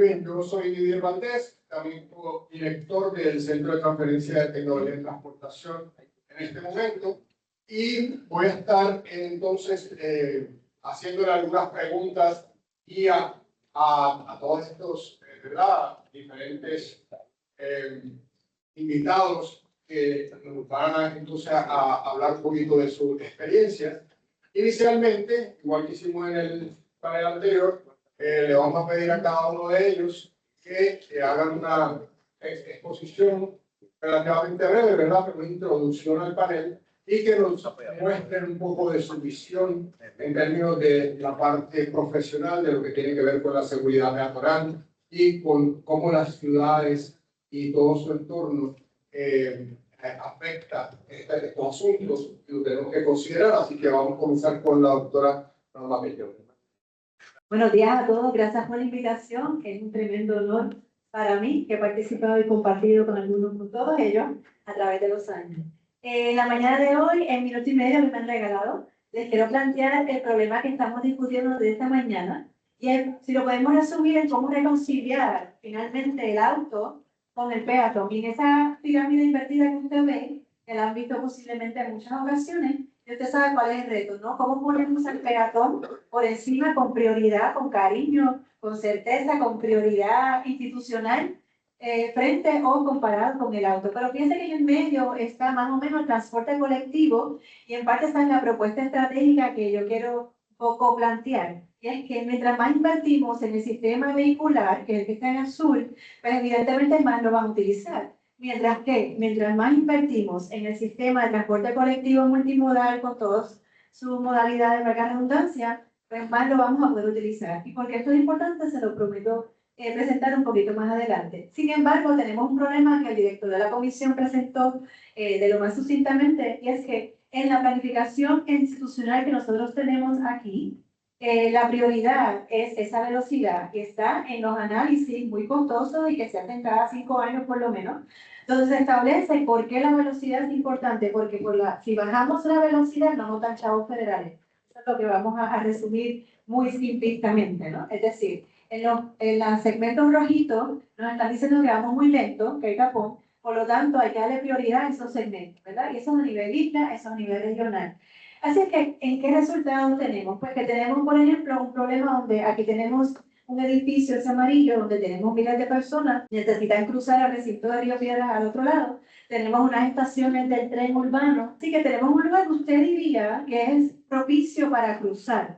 Bien, yo soy Didier Valdés, también como director del Centro de Transferencia de Tecnología de Transportación en este momento, y voy a estar entonces haciéndole algunas preguntas y a todos estos diferentes invitados que nos van a, entonces a hablar un poquito de sus experiencias. Inicialmente, igual que hicimos en el panel anterior, le vamos a pedir a cada uno de ellos que hagan una exposición relativamente breve, ¿verdad? Pero una introducción al panel y que nos muestren un poco de su visión en términos de la parte profesional, de lo que tiene que ver con la seguridad peatonal y con cómo las ciudades y todo su entorno afecta estos asuntos que tenemos que considerar. Así que vamos a comenzar con la doctora Norma Bello. Buenos días a todos, gracias por la invitación. Es un tremendo honor para mí que he participado y compartido con todos ellos a través de los años. La mañana de hoy, en minuto y medio que me han regalado, les quiero plantear el problema que estamos discutiendo de esta mañana y si lo podemos resumir en cómo reconciliar finalmente el auto con el peatón. Y en esa pirámide invertida que usted ve, que la han visto posiblemente en muchas ocasiones, y usted sabe cuál es el reto, ¿no? Cómo ponemos al peatón por encima con prioridad, con cariño, con certeza, con prioridad institucional, frente o comparado con el auto. Pero piense que en medio está más o menos el transporte colectivo y en parte está en la propuesta estratégica que yo quiero un poco plantear. Y es que mientras más invertimos en el sistema vehicular, que es el que está en azul, pues evidentemente más lo van a utilizar. Mientras más invertimos en el sistema de transporte colectivo multimodal con todas sus modalidades de redundancia, pues más lo vamos a poder utilizar. Y porque esto es importante, se lo prometo presentar un poquito más adelante. Sin embargo, tenemos un problema que el director de la comisión presentó de lo más sucintamente, y es que en la planificación institucional que nosotros tenemos aquí, la prioridad es esa velocidad que está en los análisis muy costosos y que se hacen cada 5 años por lo menos. Entonces se establece por qué la velocidad es importante, porque si bajamos la velocidad no notan chavos federales. Eso es lo que vamos a resumir muy simplistamente, ¿no? Es decir, en los segmentos rojitos nos están diciendo que vamos muy lento, que hay tapón, por lo tanto hay que darle prioridad a esos segmentos, ¿verdad? Y eso es a nivel isla, eso es a nivel regional. Así es que, ¿en qué resultados tenemos? Pues que tenemos, por ejemplo, un problema donde aquí tenemos un edificio, ese amarillo, donde tenemos miles de personas que necesitan cruzar el recinto de Río Piedras al otro lado. Tenemos unas estaciones del tren urbano. Así que tenemos un lugar que usted diría que es propicio para cruzar.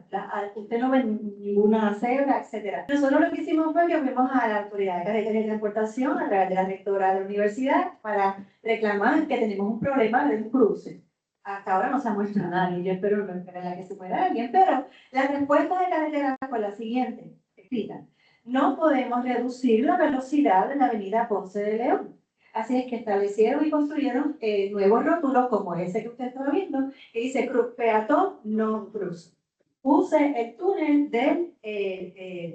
Usted no ve ninguna cebra, etc. Nosotros lo que hicimos fue que fuimos a la Autoridad de Carreteras y Transportación, a través de la rectora de la universidad, para reclamar que tenemos un problema de un cruce. Hasta ahora no se ha muestra nadie, yo espero que se pueda alguien, pero la respuesta de Carretera fue la siguiente, escrita: no podemos reducir la velocidad de la avenida Ponce de León. Así es que establecieron y construyeron nuevos rótulos como ese que usted está viendo, que dice peatón no cruza. Use el túnel del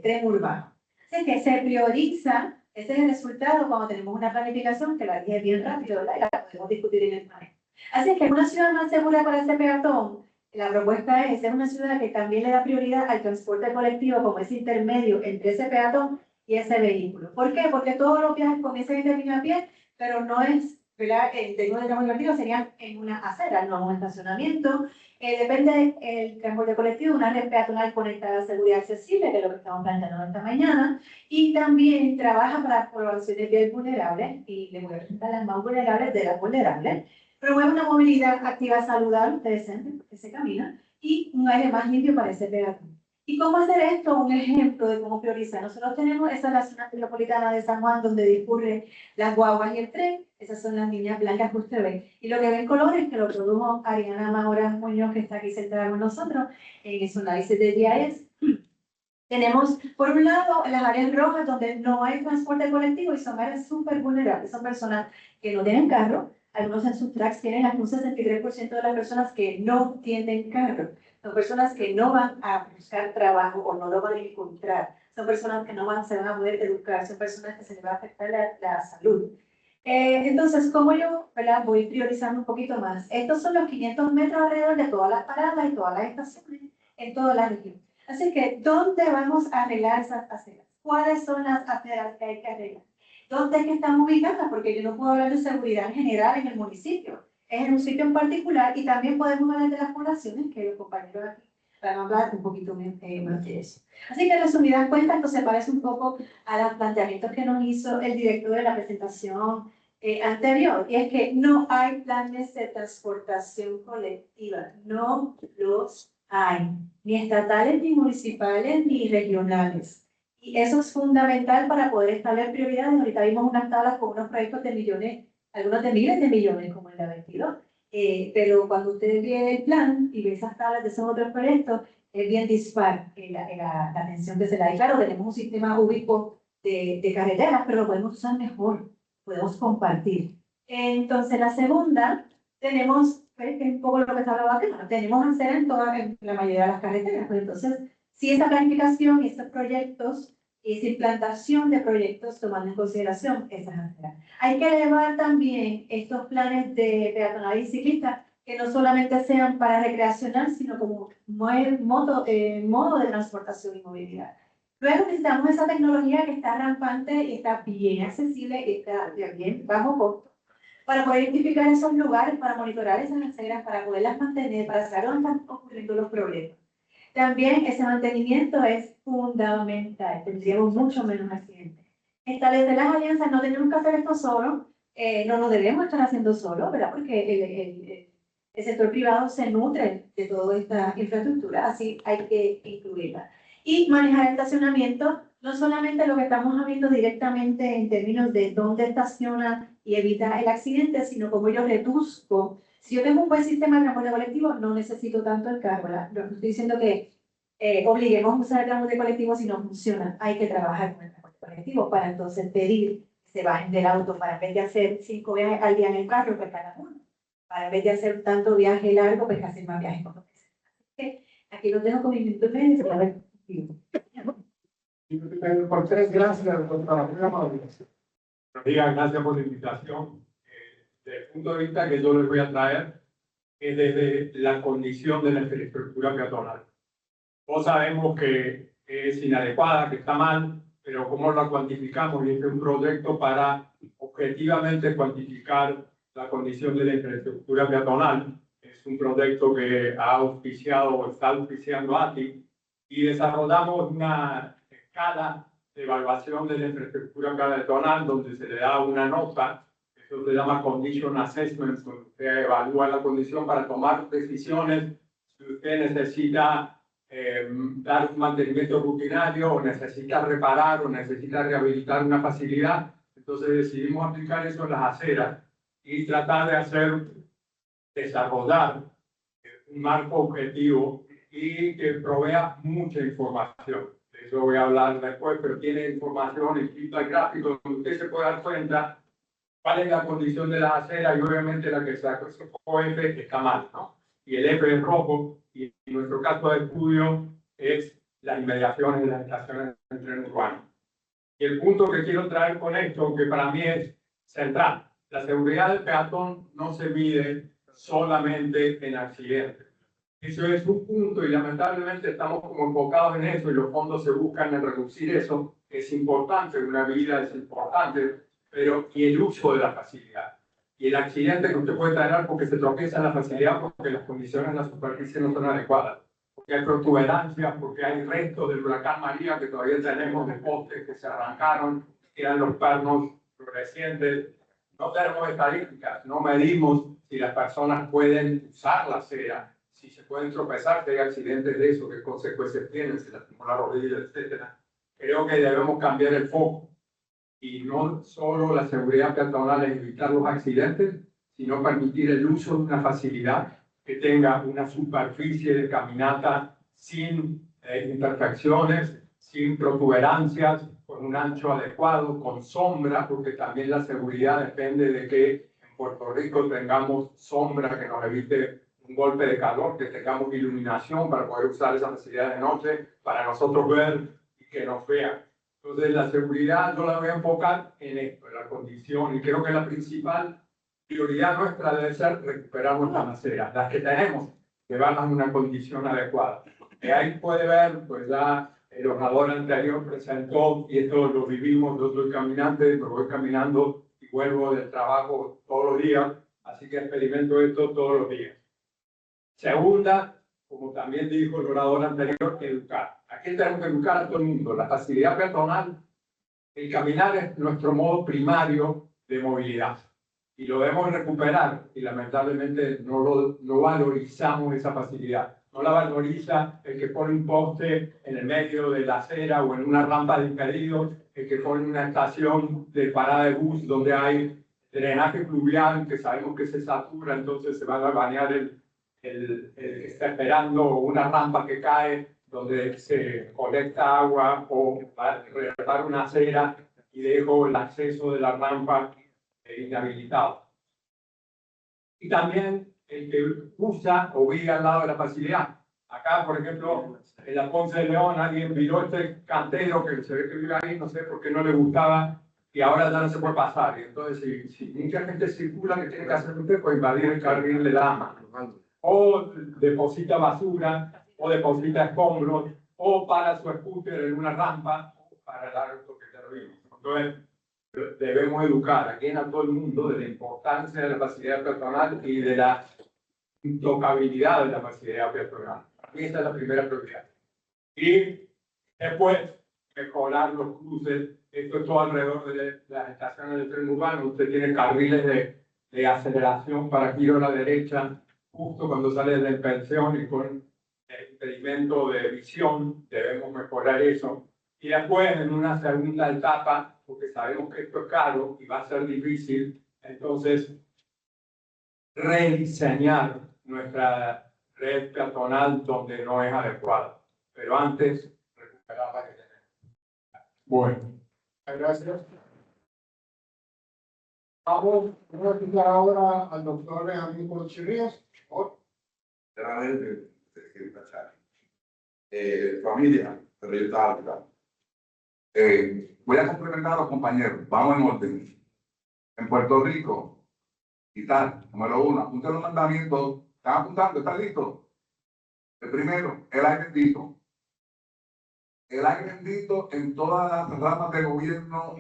tren urbano. Así que se prioriza, ese es el resultado cuando tenemos una planificación que la dije bien rápido, ¿verdad? Y la podemos discutir en el panel. Así que una ciudad más segura para ese peatón, la propuesta es ser una ciudad que también le da prioridad al transporte colectivo como ese intermedio entre ese peatón y ese vehículo. ¿Por qué? Porque todos los viajes comienzan y terminan a pie, pero no es, ¿verdad? En términos de transporte colectivo serían en una acera, no en un estacionamiento. Depende el transporte colectivo de una red peatonal conectada a seguridad accesible, que es lo que estamos planteando esta mañana, y también trabaja para la población de bien vulnerables, y le voy a presentar las más vulnerables de las vulnerables. Promueve una movilidad activa saludable, ustedes sienten que se camina, y un aire más limpio para ese peatón. ¿Y cómo hacer esto? Un ejemplo de cómo priorizar. Nosotros tenemos esa la zona metropolitana de San Juan donde discurren las guaguas y el tren. Esas son las líneas blancas que usted ve. Y lo que ve en colores, que lo produjo Ariana Maura Muñoz, que está aquí sentada con nosotros, en su análisis de GIS. Tenemos, por un lado, las áreas rojas donde no hay transporte colectivo y son áreas súper vulnerables. Son personas que no tienen carro. Algunos en sus tracks tienen hasta un 63% de las personas que no tienen carro. Son personas que no van a buscar trabajo o no lo van a encontrar. Son personas que no se van a poder educar. Son personas que se les va a afectar la salud. Entonces, ¿cómo yo, ¿verdad? Voy priorizando un poquito más? Estos son los 500 metros alrededor de todas las paradas y todas las estaciones en toda la región. Así que, ¿dónde vamos a arreglar esas aceras? cuáles son las aceras que hay que arreglar. ¿Dónde es que están ubicadas? Porque yo no puedo hablar de seguridad en general en el municipio. Es en un sitio en particular y también podemos hablar de las poblaciones que los compañeros aquí van a hablar un poquito más de eso. Así que en resumidas cuentas, esto se parece un poco a los planteamientos que nos hizo el director de la presentación anterior, y es que no hay planes de transportación colectiva, no los hay, ni estatales, ni municipales, ni regionales. Y eso es fundamental para poder establecer prioridades. Ahorita vimos unas tablas con unos proyectos de millones, algunos de miles de millones, como en la 22. Pero cuando usted ve el plan y ve esas tablas de esos otros proyectos, es bien dispar la atención que se le da. Y claro, tenemos un sistema ubicuo de carreteras, pero lo podemos usar mejor, podemos compartir. Entonces, la segunda, tenemos, que es un poco lo que se hablaba acá, tenemos aceras en la mayoría de las carreteras. Pues entonces, si esa planificación y estos proyectos, y esa implantación de proyectos tomando en consideración esas aceras. Hay que elevar también estos planes de peatonal y ciclista, que no solamente sean para recreacional, sino como modo de transportación y movilidad. Luego necesitamos esa tecnología que está rampante y está bien accesible y está de bien bajo costo, para poder identificar esos lugares, para monitorar esas aceras, para poderlas mantener, para saber dónde están ocurriendo los problemas. También ese mantenimiento es fundamental, tendríamos mucho menos accidentes. Establecer las alianzas, no tenemos que hacer esto solo, no lo debemos estar haciendo solo, ¿verdad? Porque el sector privado se nutre de toda esta infraestructura, así hay que incluirla. Y manejar el estacionamiento, no solamente lo que estamos viendo directamente en términos de dónde estaciona y evita el accidente, sino cómo yo reduzco. Si yo tengo un buen sistema de transporte colectivo, no necesito tanto el carro, ¿verdad? No estoy diciendo que obliguemos a usar el transporte colectivo si no funciona. Hay que trabajar con el transporte colectivo para entonces pedir que se bajen del auto, para en vez de hacer 5 viajes al día en el carro, pues cada uno. Para en vez de hacer tanto viaje largo, pues hacer más viajes con los que sea. Así que aquí los dejo con mi minuto y medio para ver. Por 3, gracias, doctora. Muy amable. Gracias por la invitación. Desde el punto de vista que yo les voy a traer es desde la condición de la infraestructura peatonal. Todos sabemos que es inadecuada, que está mal, pero ¿cómo la cuantificamos? Y este es un proyecto para objetivamente cuantificar la condición de la infraestructura peatonal. Es un proyecto que ha auspiciado o está auspiciando ATI y desarrollamos una escala de evaluación de la infraestructura peatonal donde se le da una nota. Eso se llama Condition Assessment, donde usted evalúa la condición para tomar decisiones si usted necesita dar un mantenimiento rutinario o necesita reparar o necesita rehabilitar una facilidad. Entonces decidimos aplicar eso en las aceras y tratar de desarrollar un marco objetivo y que provea mucha información. De eso voy a hablar después, pero tiene información escrita al gráfico donde usted se puede dar cuenta cuál es la condición de la acera y obviamente la que sacó F está mal, ¿no? Y el F es rojo y en nuestro caso de estudio es las inmediaciones de las estaciones del tren urbano. Y el punto que quiero traer con esto, que para mí es central, la seguridad del peatón no se mide solamente en accidentes. Eso es un punto y lamentablemente estamos como enfocados en eso y los fondos se buscan en reducir eso. Es importante, una vida es importante, pero y el uso de la facilidad. Y el accidente que usted puede tener porque se tropieza en la facilidad porque las condiciones en la superficie no son adecuadas. Porque hay protuberancias, porque hay restos del huracán María que todavía tenemos de postes que se arrancaron, quedan los pernos florecientes. No tenemos estadísticas, no medimos si las personas pueden usar la acera, si se pueden tropezar, si hay accidentes de eso, qué consecuencias tienen, si lastimó la rodilla, etc. Creo que debemos cambiar el foco. Y no solo la seguridad peatonal es evitar los accidentes, sino permitir el uso de una facilidad que tenga una superficie de caminata sin imperfecciones, sin protuberancias, con un ancho adecuado, con sombra, porque también la seguridad depende de que en Puerto Rico tengamos sombra que nos evite un golpe de calor, que tengamos iluminación para poder usar esa facilidad de noche, para nosotros ver y que nos vean. Entonces, la seguridad yo la voy a enfocar en esto, en la condición, y creo que la principal prioridad nuestra debe ser recuperar nuestras aceras, las que tenemos, llevarlas en una condición adecuada. Y ahí puede ver, pues ya el orador anterior presentó, y esto lo vivimos, yo soy caminante, me voy caminando y vuelvo del trabajo todos los días, así que experimento esto todos los días. Segunda, como también dijo el orador anterior, educar. Aquí tenemos que educar a todo el mundo. La facilidad peatonal, el caminar es nuestro modo primario de movilidad y lo debemos recuperar y lamentablemente no valorizamos esa facilidad. No la valoriza el que pone un poste en el medio de la acera o en una rampa de impedidos, el que pone una estación de parada de bus donde hay drenaje fluvial que sabemos que se satura, entonces se va a bañar el que está esperando, una rampa que cae donde se colecta agua, o reparo una acera y dejo el acceso de la rampa inhabilitado. Y también el que usa o vive al lado de la facilidad. Acá, por ejemplo, en la Ponce de León, alguien viró este cantero que se ve que vive ahí, no sé por qué no le gustaba, y ahora ya no se puede pasar. Y entonces, si mucha gente circula, que tiene que hacer usted? Pues invadir el carril de dama. O deposita basura, o deposita escombros, o para su scooter en una rampa, o para el auto que ya lo vimos. Entonces, debemos educar aquí a todo el mundo de la importancia de la facilidad peatonal y de la intocabilidad de la facilidad peatonal. Y esta es la primera prioridad. Y después, mejorar los cruces. Esto es todo alrededor de las estaciones del tren urbano. Usted tiene carriles de aceleración para giro a la derecha, justo cuando sale de la inspección y con el impedimento de visión. Debemos mejorar eso. Y después, en una segunda etapa, porque sabemos que esto es caro y va a ser difícil, entonces rediseñar nuestra red peatonal donde no es adecuada. Pero antes, recuperar la que tenemos. Bueno. Gracias. Vamos a escuchar ahora al doctor Benjamín Chirrías. Familia, periodista alta. Voy a complementar a los compañeros. Vamos en orden. En Puerto Rico, y tal, número 1, apunten los mandamientos. ¿Están apuntando? ¿Están listos? El primero, el aire bendito. El aire bendito en todas las ramas de gobierno,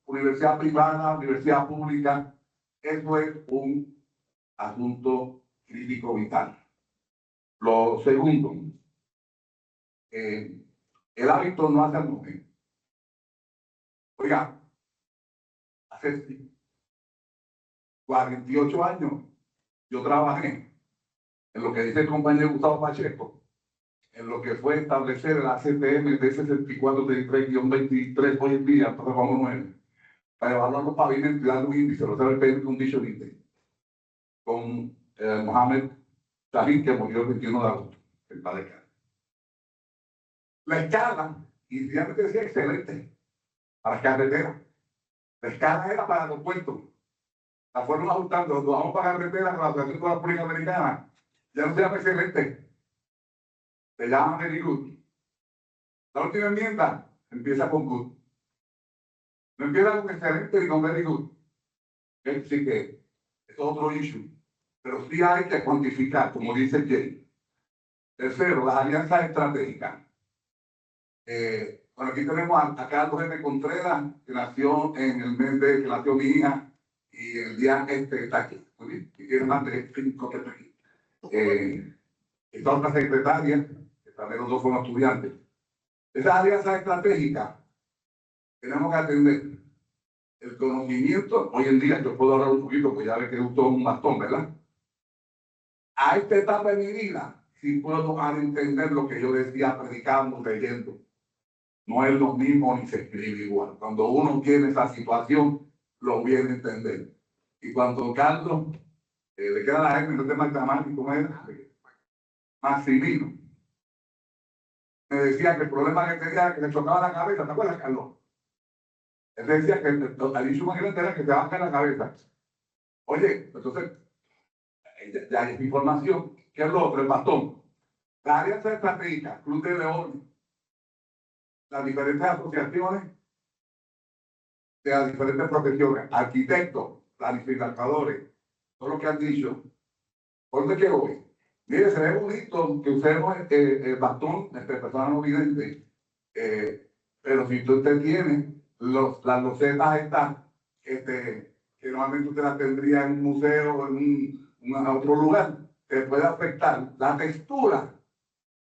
universidad privada, universidad pública, eso es un asunto crítico vital. Lo segundo, el hábito no hace al mujer. Oiga, hace 48 años yo trabajé en lo que dice el compañero Gustavo Pacheco, en lo que fue establecer el ACTM de 6433-23 hoy en día, entonces vamos 9, para evaluar los pavimentos y darle un índice, lo sabe el Payment Condition Index, con Mohamed Shahid, que murió el 21 de agosto, en Padeca. La escala, inicialmente decía excelente, para carreteras. La escala era para los puertos. La fueron ajustando, nos vamos para carretera con la Asociación de la Pública Americana. Ya no se llama excelente, se llama very good. La última enmienda empieza con good. No empieza con excelente ni con very good. Sí que es otro issue. Pero sí hay que cuantificar, como dice Jay. Tercero, las alianzas estratégicas. Bueno, aquí tenemos a Carlos M. Contreras, que nació en el mes de que nació mi hija, y el día está aquí. Muy bien, y tiene más de 5 que está aquí. Esta otra secretaria, que también los dos fueron estudiantes. Esas alianzas estratégicas tenemos que atender el conocimiento. Hoy en día, yo puedo hablar un poquito, pues ya ve que usó un bastón, ¿verdad? A esta etapa de mi vida, sí puedo entender lo que yo decía predicando, leyendo. No es lo mismo ni se escribe igual. Cuando uno tiene esa situación, lo viene a entender. Y cuando Carlos, le queda la gente, no te Magdamán, ¿cómo era? Maximino. Me decía que el problema que tenía era que le chocaba la cabeza. ¿Te acuerdas, Carlos? Él decía que el issue más grande era que te baja en la cabeza. Oye, entonces, ya hay información. ¿Qué es lo otro? El bastón. La alianza estratégica, Club de León, las diferentes asociaciones de las diferentes profesiones, arquitectos, planificadores, todo lo que han dicho. ¿Por dónde quiero voy? Mire, se ve bonito que usemos el bastón entre personas no videntes Pero si usted tiene las losetas estas, que normalmente usted las tendría en un museo o en otro lugar, te puede afectar. La textura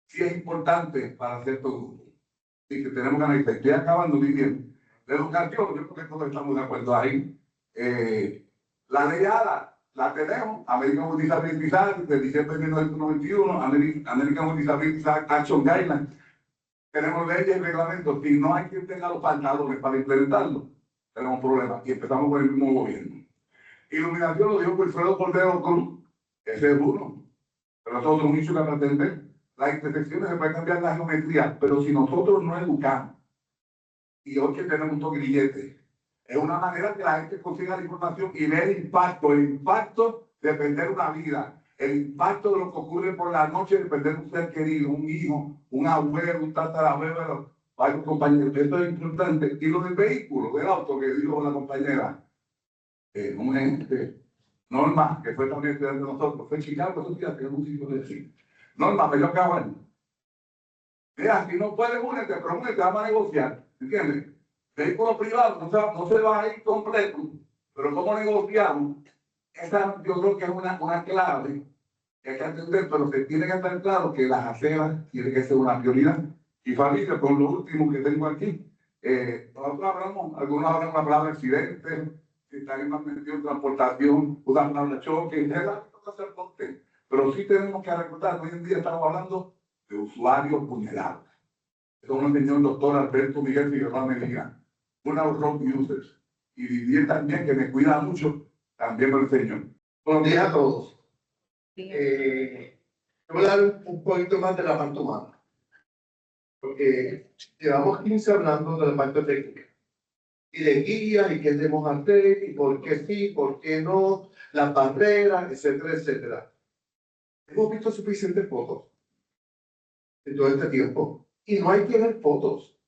sí es importante para ciertos grupos. Y que tenemos que analizar. Estoy acabando muy bien. La educación, yo creo que todos estamos de acuerdo ahí. La ley ADA la tenemos, American with Disabilities Act de diciembre de 1991, American with Disabilities Action Guidelines. Tenemos leyes y reglamentos. Si no hay quien tenga los pantalones para implementarlo, tenemos problemas. Y empezamos con el mismo gobierno. Iluminación lo dijo Wilfredo Cordero Cruz, ese es uno. Pero nosotros un issue que para atender. Las intersecciones se puede cambiar la geometría, pero si nosotros no educamos, y hoy que tenemos un grillete, es una manera que la gente consiga la información y ve el impacto de perder una vida, el impacto de lo que ocurre por la noche de perder un ser querido, un hijo, un abuelo, un tatarabuelo, varios compañeros. Esto es importante. Y lo del vehículo, del auto que dijo la compañera, Norma, que fue también estudiante de nosotros, fue Chicago, esos días que es un sitio de decir. Norma, pero yo acabo. Mira, si no puedes únete, pero únete, vamos a negociar. ¿Entiendes? Vehículo privado no se va a ir completo, pero ¿cómo negociamos? Esa yo creo que es una clave que hay que atender, pero se tiene que estar claro que las aceras tienen que ser una prioridad. Y familia, con lo último que tengo aquí, algunos hablan la palabra accidente, si están más metidos en transportación, usan la palabra choque, pero sí tenemos que recordar, hoy en día estamos hablando de usuarios vulnerables. Eso nos enseñó el doctor Alberto Miguel Figueroa Medina, una de los road users. Y Didier también, que me cuida mucho, también me lo enseñó. Buenos días a todos. Voy a dar un poquito más de la parte humana. Porque llevamos 15 hablando de la parte técnica. Y de guías, y qué debemos hacer, y por qué sí, por qué no, las barreras, etcétera, etcétera. Hemos visto suficientes fotos en todo este tiempo. Y no hay que ver fotos.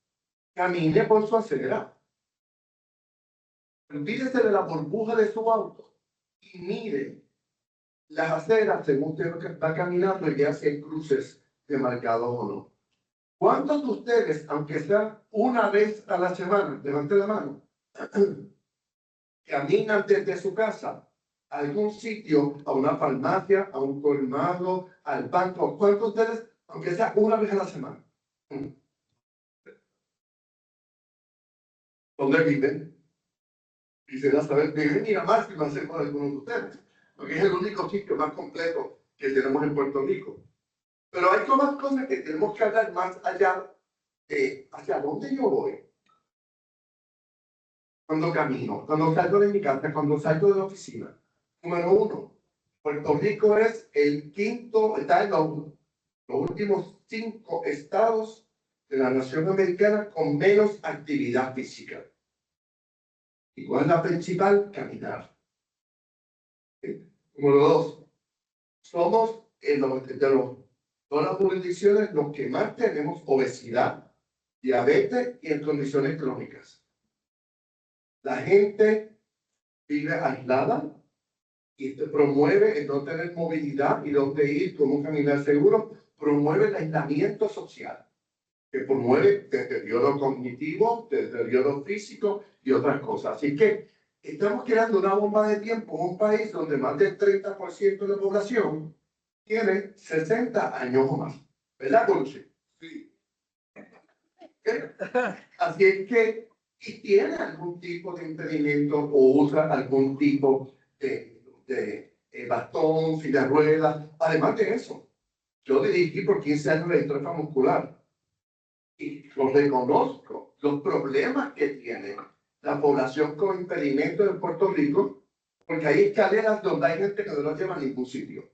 Camine por su acera. Olvídese de la burbuja de su auto y mire las aceras según usted va caminando y vea si hay cruces demarcados o no. ¿Cuántos de ustedes, aunque sea una vez a la semana, levante la mano, caminan desde su casa a algún sitio, a una farmacia, a un colmado, al banco? ¿Cuántos de ustedes, aunque sea una vez a la semana? ¿Dónde viven? Quisiera saber, viven y más que lo hacemos algunos de ustedes, porque es el único sitio más completo que tenemos en Puerto Rico. Pero hay más cosas que tenemos que hablar más allá de hacia dónde yo voy. Cuando camino, cuando salgo de mi casa, cuando salgo de la oficina. Número uno, Puerto Rico es el quinto, está en los últimos 5 estados de la nación americana con menos actividad física. ¿Y cuál es la principal? Caminar. Número 2, somos todas las jurisdicciones los que más tenemos obesidad, diabetes y en condiciones crónicas. La gente vive aislada y promueve el no tener movilidad y dónde ir, cómo caminar seguro, promueve el aislamiento social, que promueve deterioro cognitivo, deterioro físico y otras cosas. Así que estamos creando una bomba de tiempo en un país donde más del 30% de la población tiene 60 años o más. ¿Verdad, Conche? Sí. Así es que, y tiene algún tipo de impedimento o usa algún tipo de bastón, silla de ruedas. Además de eso, yo dirigí por 15 años la distrofia muscular y lo reconozco, los problemas que tiene la población con impedimentos en Puerto Rico, porque hay escaleras donde hay gente que no los lleva a ningún sitio.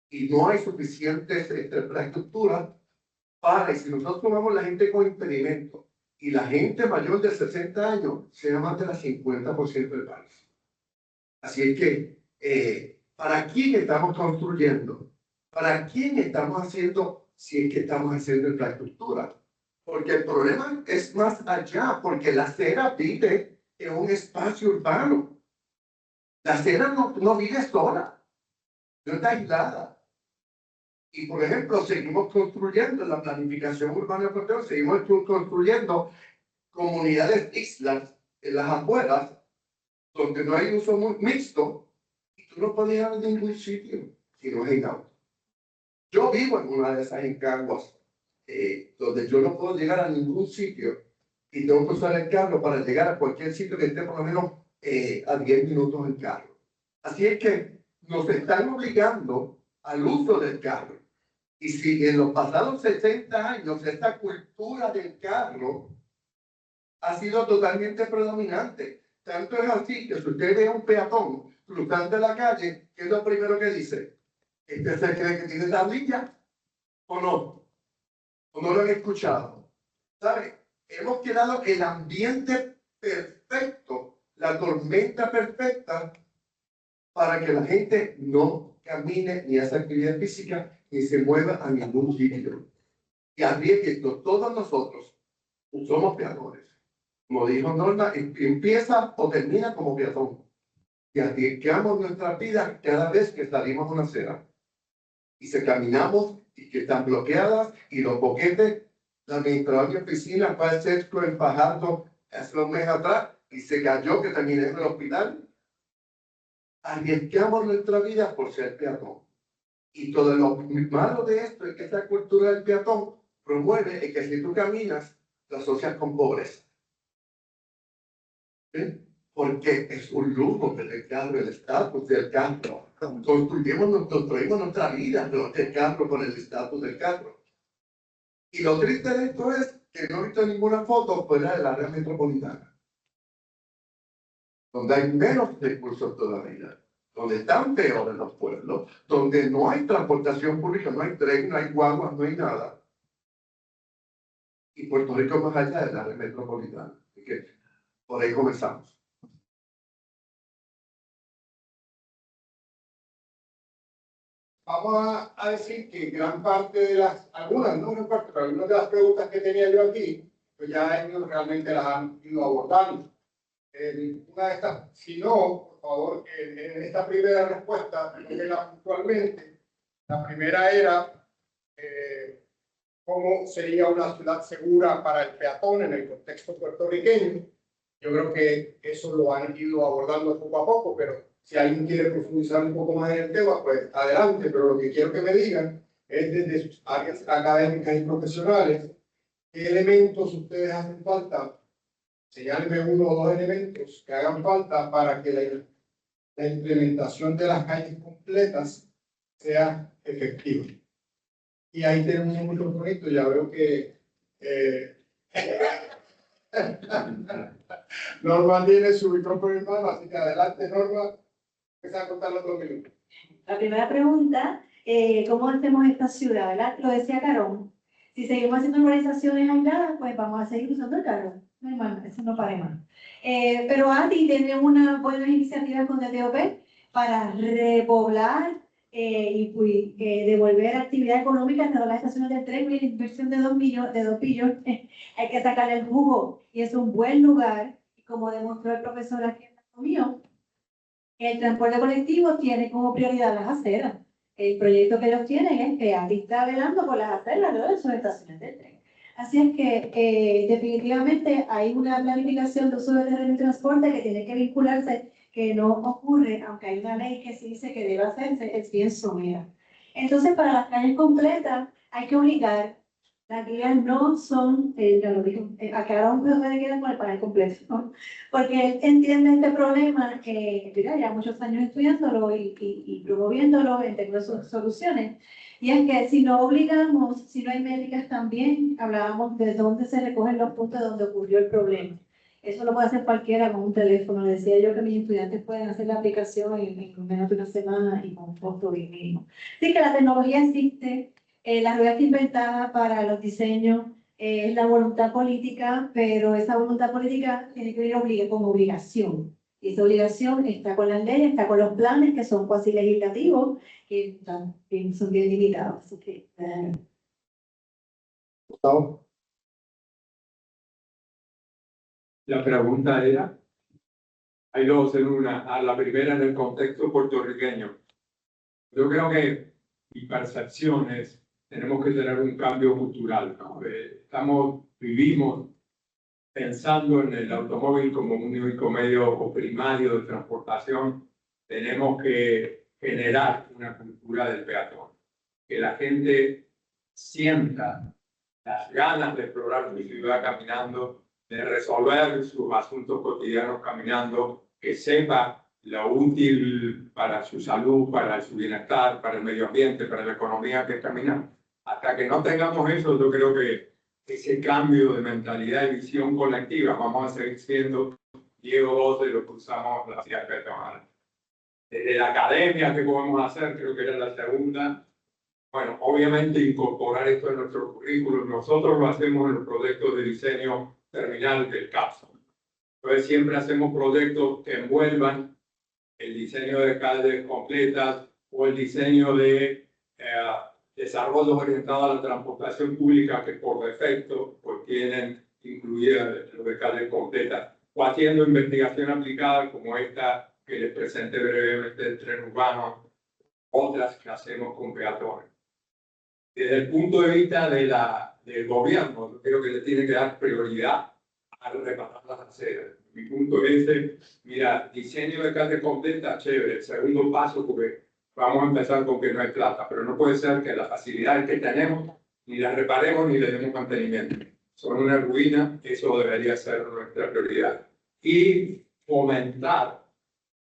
Y no hay suficientes infraestructuras para, y si nosotros tomamos la gente con impedimentos y la gente mayor de 60 años, sea más del 50% del país. Así es que, ¿para quién estamos construyendo? ¿Para quién estamos haciendo, si es que estamos haciendo infraestructura? Porque el problema es más allá, porque la acera vive en un espacio urbano. La acera no vive sola, no está aislada. Y, por ejemplo, seguimos construyendo en la planificación urbana de Puerto Rico, seguimos construyendo comunidades, islas en las afueras, donde no hay uso mixto, y tú no puedes ir a ningún sitio si no es en auto. Yo vivo en una de esas encargos, donde yo no puedo llegar a ningún sitio y tengo que usar el carro para llegar a cualquier sitio que esté por lo menos a 10 minutos en carro. Así es que nos están obligando al uso del carro. Y si en los pasados 60 años esta cultura del carro ha sido totalmente predominante, tanto es así que si usted ve a un peatón cruzando la calle, ¿qué es lo primero que dice? ¿Este se cree que tiene tablilla? ¿O no? ¿O no lo han escuchado? ¿Sabe? Hemos creado el ambiente perfecto, la tormenta perfecta para que la gente no camine ni haga actividad física ni se mueva a ningún sitio. Y arriesgue todos nosotros somos peatones. Como dijo Norma, empieza o termina como peatón. Y arriesgamos nuestras vidas cada vez que salimos a una acera. Y si caminamos y que están bloqueadas y los boquetes, la administradora de oficina fue al centro en Fajardo hace un mes atrás y se cayó que terminé en el hospital. Arriesgamos nuestra vida por ser peatón. Y todo lo malo de esto es que esta cultura del peatón promueve que si tú caminas, lo asocias con pobreza. ¿Sí? Porque es un lujo del carro, el estatus del carro. Construimos nuestra vida del carro con el estatus del carro. Y lo triste de esto es que no he visto ninguna foto fuera del área metropolitana, donde hay menos recursos todavía, donde están peores los pueblos, donde no hay transportación pública, no hay tren, no hay guaguas, no hay nada. Y Puerto Rico más allá del área metropolitana. Así que por ahí comenzamos. Vamos a decir que gran parte de algunas, no gran parte, pero algunas de las preguntas que tenía yo aquí, pues ya ellos realmente las han ido abordando. Una de estas, si no, por favor, en esta primera respuesta, puntualmente, la primera era cómo sería una ciudad segura para el peatón en el contexto puertorriqueño. Yo creo que eso lo han ido abordando poco a poco, pero si alguien quiere profundizar un poco más en el tema, pues adelante, pero lo que quiero que me digan es desde sus áreas académicas y profesionales, ¿qué elementos ustedes hacen falta? Señálenme uno o dos elementos que hagan falta para que la implementación de las calles completas sea efectiva. Y ahí tenemos un mucho proyecto, ya veo que Norma tiene su micrófono en mano, así que adelante Norma, empieza a contar los 2 minutos. La primera pregunta, ¿cómo hacemos esta ciudad? ¿Verdad? Lo decía Carón. Si seguimos haciendo urbanizaciones aisladas, pues vamos a seguir usando el carro. No hay más, eso no pare más. Pero Andy tiene una buena iniciativa con DTOP para repoblar y devolver actividad económica a todas las estaciones del tren. Una inversión de 2 billones. Hay que sacar el jugo y es un buen lugar. Y como demostró el profesor aquí en el mío, el transporte colectivo tiene como prioridad las aceras. El proyecto que ellos tienen es que Andy está velando por las aceras de sus estaciones del tren. Así es que definitivamente hay una planificación de uso de terreno y transporte que tiene que vincularse, que no ocurre, aunque hay una ley que sí dice que debe hacerse, es bien somera. Entonces, para las calles completas hay que obligar. Las guías no son, ya lo dijo, acá un juez de quedar con el panel completo, ¿no? Porque él entiende este problema que mira, ya muchos años estudiándolo y promoviéndolo en términos de soluciones. Y es que si no obligamos, si no hay métricas también, hablábamos de dónde se recogen los puntos donde ocurrió el problema. Eso lo puede hacer cualquiera con un teléfono. Le decía yo que mis estudiantes pueden hacer la aplicación en menos de una semana y con un costo bien mínimo. Así que la tecnología existe. La rueda está inventada para los diseños, es la voluntad política, pero esa voluntad política tiene que venir con obligación. Y esa obligación está con las leyes, está con los planes que son cuasi legislativos, que son bien limitados. Así que, La pregunta era, hay dos en una. A la primera, en el contexto puertorriqueño. Yo creo que y percepciones, tenemos que tener un cambio cultural, ¿no? Vivimos pensando en el automóvil como un único medio primario de transportación. Tenemos que generar una cultura del peatón, que la gente sienta las ganas de explorar su ciudad caminando, de resolver sus asuntos cotidianos caminando, que sepa lo útil para su salud, para su bienestar, para el medio ambiente, para la economía que es caminar. Hasta que no tengamos eso, yo creo que ese cambio de mentalidad y visión colectiva, vamos a seguir siendo Diego II de lo que usamos la ciudad peatonal. Desde la academia, ¿qué podemos hacer? Creo que era la segunda. Bueno, obviamente incorporar esto en nuestro currículum. Nosotros lo hacemos en los proyectos de diseño terminal del CAPSO. Entonces siempre hacemos proyectos que envuelvan el diseño de calles completas o el diseño de desarrollos orientados a la transportación pública que por defecto pues tienen incluidas los de calles completas, o haciendo investigación aplicada como esta que les presenté brevemente del tren urbano, otras que hacemos con peatones. Desde el punto de vista del gobierno, yo creo que le tiene que dar prioridad a reparar las aceras. Mi punto es, mira, diseño de calle completa, chévere. El segundo paso, porque vamos a empezar con que no hay plata, pero no puede ser que las facilidades que tenemos ni las reparemos ni le demos mantenimiento. Son una ruina, eso debería ser nuestra prioridad. Y fomentar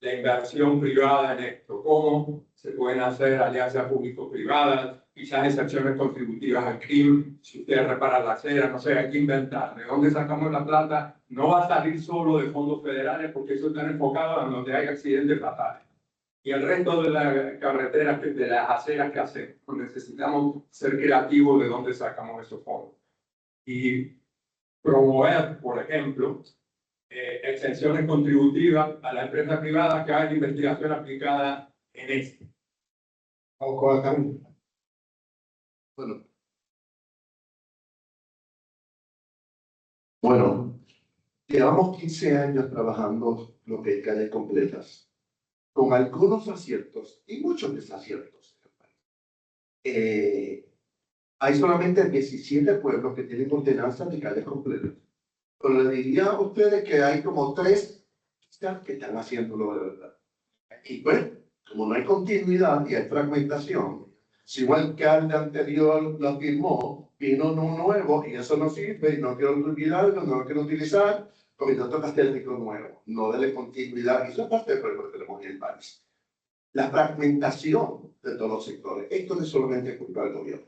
la inversión privada en esto. ¿Cómo se pueden hacer alianzas público-privadas? Quizás excepciones contributivas al crimen, si usted repara la acera, no sé, hay que inventar. ¿De dónde sacamos la plata? No va a salir solo de fondos federales porque eso está enfocado en donde hay accidentes fatales. Y el resto de las carreteras, de las aceras que hacemos, necesitamos ser creativos de dónde sacamos esos fondos. Y promover, por ejemplo, exenciones contributivas a la empresa privada que haga investigación aplicada en esto. Vamos con la Carmen. Bueno, llevamos 15 años trabajando lo que es calles completas, con algunos aciertos y muchos desaciertos. Hay solamente 17 pueblos que tienen ordenanzas de calles completas. Pero le diría a ustedes que hay como 3 que están haciéndolo de verdad. Y pues, como no hay continuidad y hay fragmentación, si un alcalde anterior lo firmó, vino uno nuevo y eso no sirve y no quiero olvidarlo, no lo quiero utilizar, porque no toca técnico nuevo, no darle continuidad. Y eso es parte del problema que tenemos en el país. La fragmentación de todos los sectores. Esto no es solamente culpa del gobierno.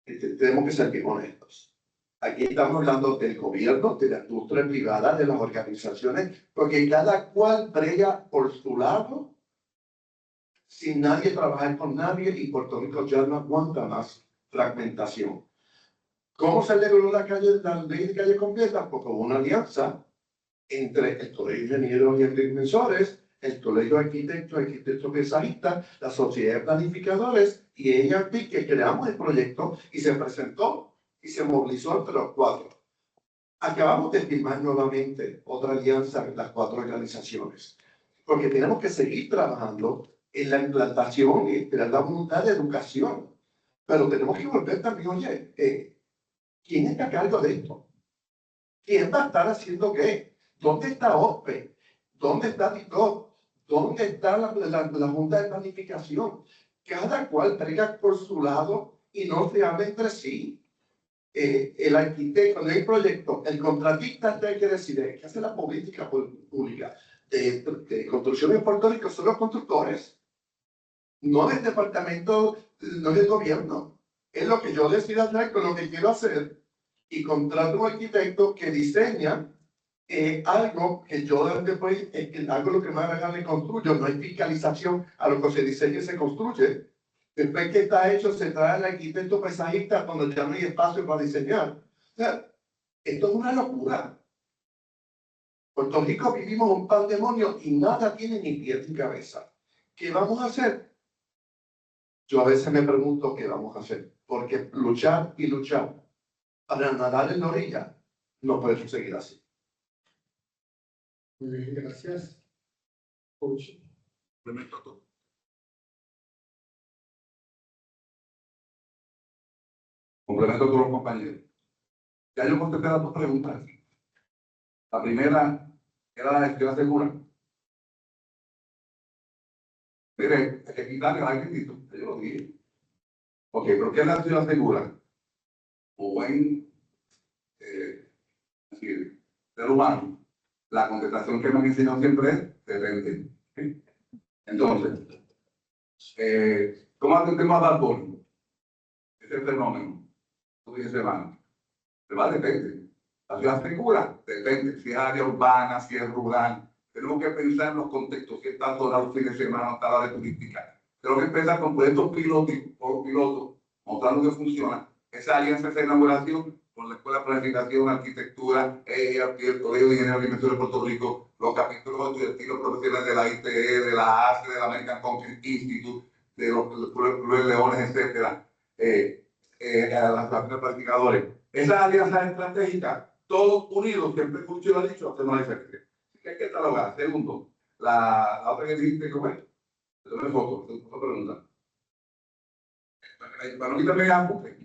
Tenemos que ser bien honestos. Aquí estamos hablando del gobierno, de la industria privada, de las organizaciones, porque cada cual brega por su lado, sin nadie trabajar con nadie, y Puerto Rico ya no aguanta más fragmentación. ¿Cómo se logró la ley de calle completa? Porque hubo una alianza entre el Colegio de Ingenieros y Agrimensores, el Colegio de Arquitectos Paisajistas, la Sociedad de Planificadores y ARP, que creamos el proyecto y se presentó y se movilizó entre los 4. Acabamos de firmar nuevamente otra alianza entre las 4 organizaciones, porque tenemos que seguir trabajando en la implantación y en la voluntad de educación. Pero tenemos que volver también, oye, ¿quién está a cargo de esto? ¿Quién va a estar haciendo qué? ¿Dónde está OSPE? ¿Dónde está DICOT? ¿Dónde está la Junta de Planificación? Cada cual traiga por su lado y no se habla entre sí. El arquitecto, cuando hay proyecto, el contratista tiene que decidir qué hace la política pública de construcción en Puerto Rico. Son los constructores, no el departamento, no el gobierno. Es lo que yo decido hacer con lo que quiero hacer, y contrato a un arquitecto que diseña algo que yo después hago lo que me haga y construyo. No hay fiscalización a lo que se diseña y se construye. Después que está hecho, se trae al arquitecto paisajista cuando ya no hay espacio para diseñar. O sea, esto es una locura. Puerto Rico vivimos un pandemonio y nada tiene ni pies ni cabeza. ¿Qué vamos a hacer? Yo a veces me pregunto qué vamos a hacer. Porque luchar y luchar para nadar en la orilla no puede seguir así. Muy bien, gracias. Coach. complemento a todos los compañeros. Ya yo contesté las dos preguntas. La primera era la gestión segura. Mire, hay que quitarle al acredito, yo lo dije. Ok, pero ¿qué es la gestión segura? O buen ser humano. La contestación que me han enseñado siempre es depende. ¿Sí? Entonces, ¿cómo atendemos a Bad Bunny? Ese fenómeno. Tú dices, hermano, se va, depende. La ciudad segura, depende. Si es área urbana, si es rural. Tenemos que pensar en los contextos, si está sola los fines de semana, está la de turística. Tenemos que empezar con proyectos pilotos, mostrando que funciona. Esa alianza, esa inauguración con la Escuela de Planificación, Arquitectura, el Colegio de Ingenieros Alimentarios de Puerto Rico, los capítulos estudiantiles profesionales de la ITE, de la ACE, de la American Concrete Institute, de los Clubes Leones, etcétera, a las planificadores. Esa alianza estratégica, todos unidos, siempre Cucho lo ha dicho, hacemos la diferencia. Así que hay que catalogar. Segundo, la otra que dijiste, ¿cómo es? Otra pregunta. Para no quitarme apunte.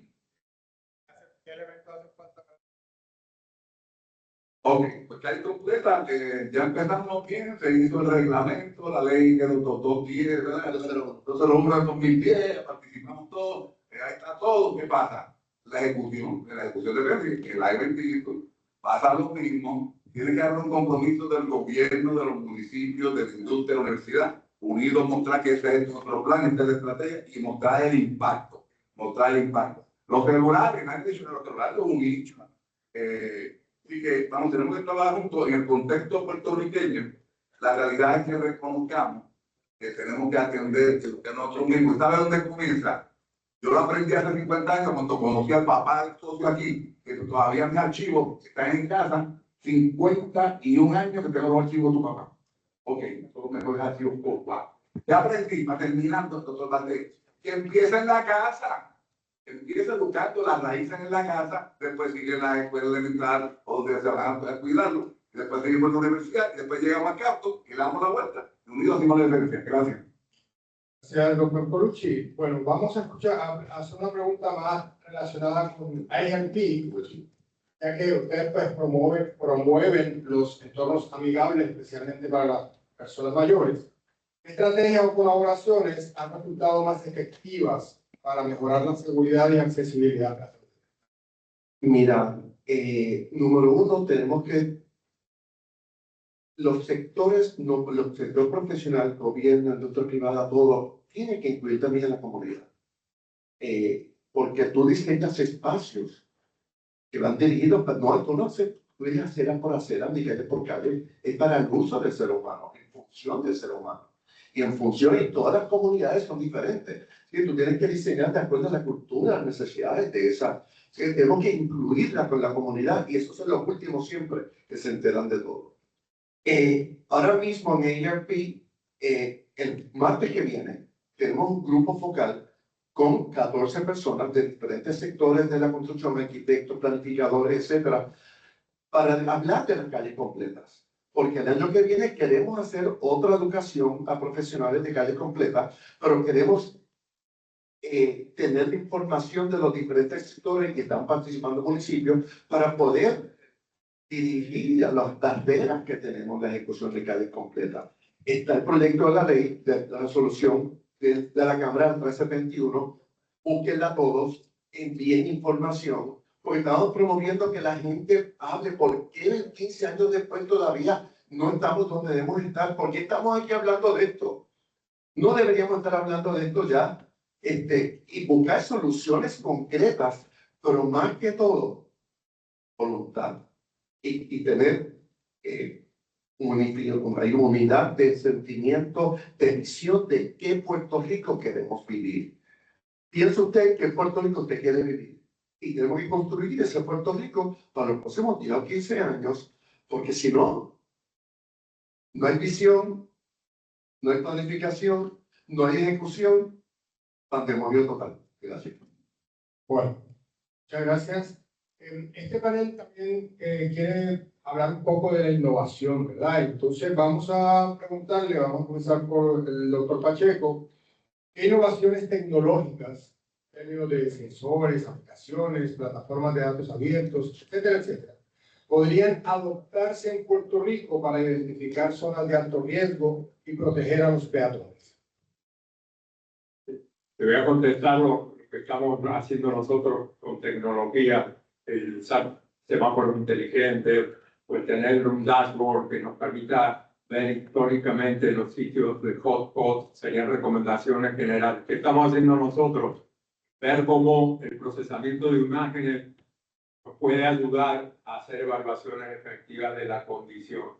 Ok, pues ya completa, ya empezamos bien, se hizo el reglamento, la ley de los 210, ¿verdad? Entonces lo 2010, participamos todos, ahí está todo. ¿Qué pasa? La ejecución depende, que el I-25 pasa lo mismo, tiene que haber un compromiso del gobierno, de los municipios, de la industria, de la universidad, unidos, mostrar que ese es nuestro plan, esta es la estrategia y mostrar el impacto, Los celulares, nadie ha dicho que los celulares es un nicho. Así que, vamos, tenemos que trabajar juntos en el contexto puertorriqueño. La realidad es que reconozcamos que tenemos que atender que nosotros mismos. ¿Sabe dónde comienza? Yo lo aprendí hace 50 años cuando conocí al papá del socio aquí, que todavía mis archivos están en casa, 51 años que tengo los archivos de tu papá. Ok, son los mejores archivos por papá. Ya aprendí, para terminar, doctor Valdez, que empieza en la casa. Empieza educando las raíces en la casa, después sigue en la escuela elemental, donde se van a cuidarlo, y después seguimos en la universidad, y después llegamos a Capto y le damos la vuelta. Unidos hacemos la diferencia. Gracias. Gracias, doctor Colucci. Bueno, vamos a hacer una pregunta más relacionada con IRP, ya que ustedes pues, promueven los entornos amigables, especialmente para las personas mayores. ¿Qué estrategias o colaboraciones han resultado más efectivas para mejorar la seguridad y accesibilidad? Mira, número uno, tenemos que los sectores profesional, gobierno, industria privada, todo, tiene que incluir también a la comunidad. Porque tú diseñas espacios que van dirigidos, tú no puedes hacer por hacer, ni calle por calle, es para el uso del ser humano, en función del ser humano. Y en función, y todas las comunidades son diferentes. ¿Sí? Tú tienes que diseñar de acuerdo a la cultura, las necesidades de esa. ¿Sí? Tenemos que incluirla con la comunidad, y esos son los últimos siempre que se enteran de todo. Ahora mismo en ARP, el martes que viene, tenemos un grupo focal con 14 personas de diferentes sectores de la construcción, arquitectos, planificadores, etcétera, para hablar de las calles completas. Porque el año que viene queremos hacer otra educación a profesionales de calles completas, pero queremos tener información de los diferentes sectores que están participando en municipios para poder dirigir a las tareas que tenemos de ejecución de calles completas. Está el proyecto de la ley, de la resolución de la Cámara 1321, búsquenla todos, envíen información, porque estamos promoviendo que la gente hable por qué 15 años después todavía no estamos donde debemos estar, por qué estamos aquí hablando de esto. No deberíamos estar hablando de esto ya, y buscar soluciones concretas, pero más que todo, voluntad. Y tener una unidad de sentimiento, de visión de qué Puerto Rico queremos vivir. Piensa usted qué Puerto Rico usted quiere vivir. Y tenemos que construir ese Puerto Rico para los próximos 10 o 15 años, porque si no, no hay visión, no hay planificación, no hay ejecución, pandemonio total. Gracias. Bueno, muchas gracias. Este panel también quiere hablar un poco de la innovación, ¿verdad? Entonces vamos a preguntarle, vamos a comenzar por el doctor Pacheco, ¿qué innovaciones tecnológicas términos de sensores, aplicaciones, plataformas de datos abiertos, etcétera, etcétera, podrían adoptarse en Puerto Rico para identificar zonas de alto riesgo y proteger a los peatones? Te voy a contestar lo que estamos haciendo nosotros con tecnología, el usar semáforos inteligentes, pues tener un dashboard que nos permita ver históricamente los sitios de hotspot, serían recomendaciones generales. ¿Qué estamos haciendo nosotros? Ver cómo el procesamiento de imágenes nos puede ayudar a hacer evaluaciones efectivas de la condición.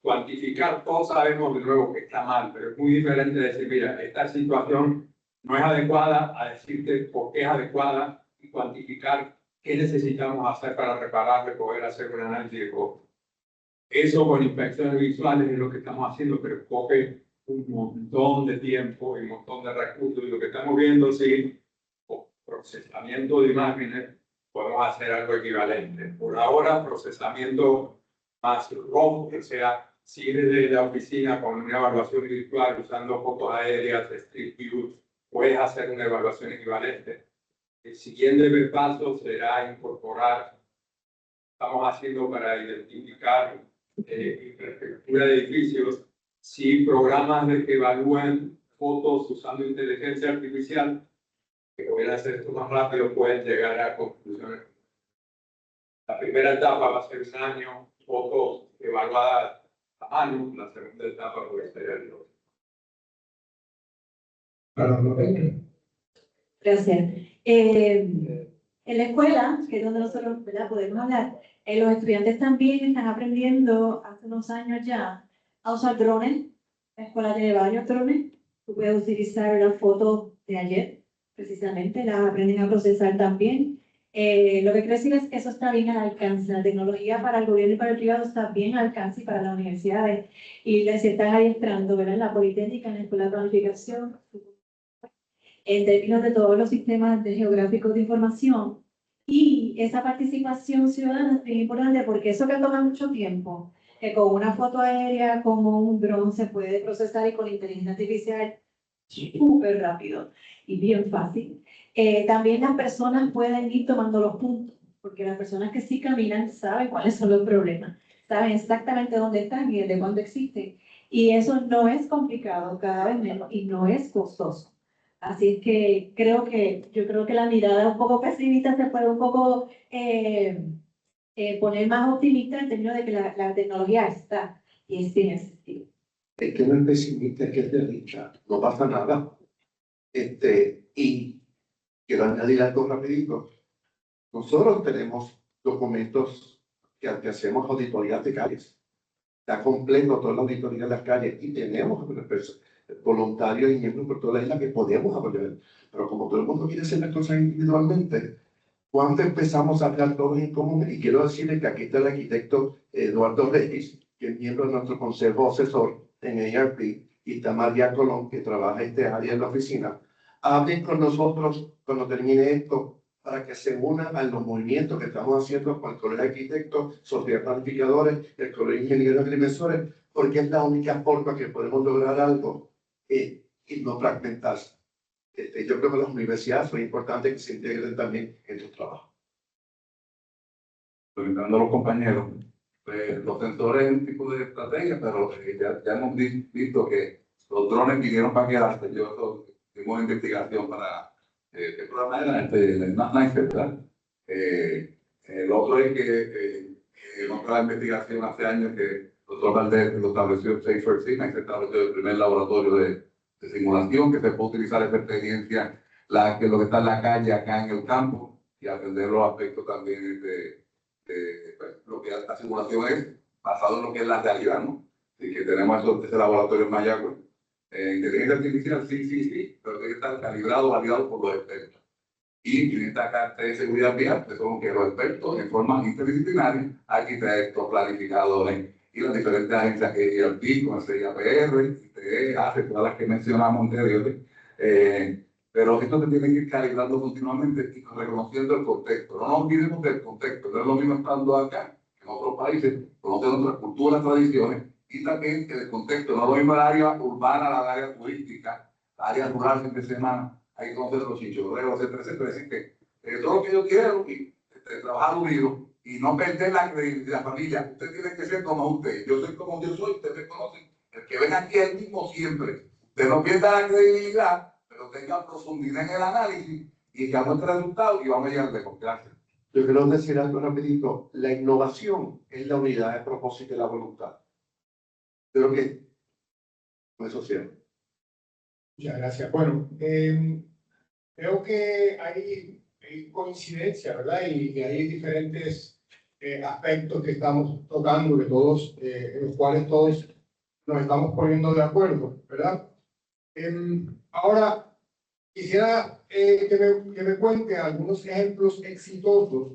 Cuantificar, todos sabemos de nuevo que está mal, pero es muy diferente decir, mira, esta situación no es adecuada, a decirte por qué es adecuada y cuantificar qué necesitamos hacer para repararlo y poder hacer un análisis de costo. Eso con inspecciones visuales es lo que estamos haciendo, pero coge un montón de tiempo y un montón de recursos. Y lo que estamos viendo, sí, con procesamiento de imágenes, podemos hacer algo equivalente. Por ahora, procesamiento más raw, que sea, si desde la oficina con una evaluación virtual usando fotos aéreas, Street View, puedes hacer una evaluación equivalente. El siguiente paso será incorporar, estamos haciendo para identificar infraestructura de edificios, si programas que evalúan fotos usando inteligencia artificial, que pueden hacer esto más rápido, pueden llegar a conclusiones. La primera etapa va a ser 1 año, fotos evaluadas a mano, la segunda etapa puede ser el otro. Gracias. En la escuela, que es donde nosotros, ¿verdad?, podemos hablar, los estudiantes también están aprendiendo hace unos años ya a usar drones. La escuela tiene varios drones. Tú puedes utilizar una foto de ayer, precisamente, las aprenden a procesar también. Lo que quiero decir es que eso está bien al alcance. La tecnología para el gobierno y para el privado está bien al alcance y para las universidades. Y les están adiestrando, ¿verdad?, en la Politécnica, en la Escuela de Planificación, en términos de todos los sistemas geográficos de información. Y esa participación ciudadana es bien importante porque eso que toma mucho tiempo, que con una foto aérea, como un dron, se puede procesar y con inteligencia artificial súper rápido y bien fácil. También las personas pueden ir tomando los puntos, porque las personas que sí caminan saben cuáles son los problemas, saben exactamente dónde están y desde cuándo existen. Y eso no es complicado, cada vez menos, y no es costoso. Así es que yo creo que la mirada un poco pesimista se puede un poco poner más optimista en términos de que la tecnología está y es bien existir. Es que no es pesimista, es que es de dicha, no pasa nada. Y quiero añadir algo rapidito. Nosotros tenemos documentos que hacemos auditorías de calles. Está completo toda la auditoría de las calles y tenemos voluntarios y miembros por toda la isla que podemos apoyar. Pero como todo el mundo quiere hacer las cosas individualmente, cuando empezamos a hablar todos en común, y quiero decirles que aquí está el arquitecto Eduardo Reyes, que es miembro de nuestro consejo asesor en ERP, y está María Colón, que trabaja este área en la oficina. Hablen con nosotros cuando termine esto, para que se unan a los movimientos que estamos haciendo con el Colegio de Arquitectos, Sociedad de Planificadores, el Colegio de Ingenieros Agrimensores, porque es la única forma que podemos lograr algo y no fragmentarse. Yo creo que las universidades son importantes que se integren también en su trabajo. Preguntando a los compañeros, los sensores es un tipo de estrategia, pero ya hemos visto que los drones vinieron para quedarse. Yo hicimos investigación para el programa era Nice, ¿verdad? El otro es que en otra investigación hace años que el doctor Valdés lo estableció Safer Cine, se estableció el primer laboratorio de simulación que se puede utilizar esa experiencia, que lo que está en la calle acá en el campo y atender los aspectos también pues, lo que la simulación es basado en lo que es la realidad, ¿no? Así que tenemos ese laboratorio en Mayagüez. Inteligencia artificial, sí, pero tiene que estar calibrado, validado por los expertos. Y en esta carta de seguridad vial, que son que los expertos en forma interdisciplinaria, arquitectos, planificadores y las diferentes agencias que IRP, con el CIAPR, ITE, ACE, todas las que mencionamos anteriormente. Pero esto se tiene que ir calibrando continuamente y reconociendo el contexto. No nos olvidemos del contexto. No es lo mismo estando acá, en otros países, conocer nuestras culturas, tradiciones y también el contexto. No es lo mismo el área urbana, la área turística, la área rural fin de semana. hay que conocer los chichorreos, etcétera, etcétera. Es decir, que todo lo que yo quiero, trabajar unido y no perder la credibilidad de la familia. Usted tiene que ser como usted. Yo soy como yo soy, ustedes me conocen. El que ven aquí es el mismo siempre. Usted no pierda la credibilidad, pero tenga profundidad en el análisis y que muestre resultados y vamos a llegar lejos. Gracias. Yo quiero decir algo rapidito. La innovación es la unidad de propósito y la voluntad. Creo que eso cierto. Muchas gracias. Bueno, creo que hay coincidencia, ¿verdad? Y hay diferentes aspectos que estamos tocando, que todos, en los cuales todos nos estamos poniendo de acuerdo, ¿verdad? Ahora, quisiera que me cuente algunos ejemplos exitosos,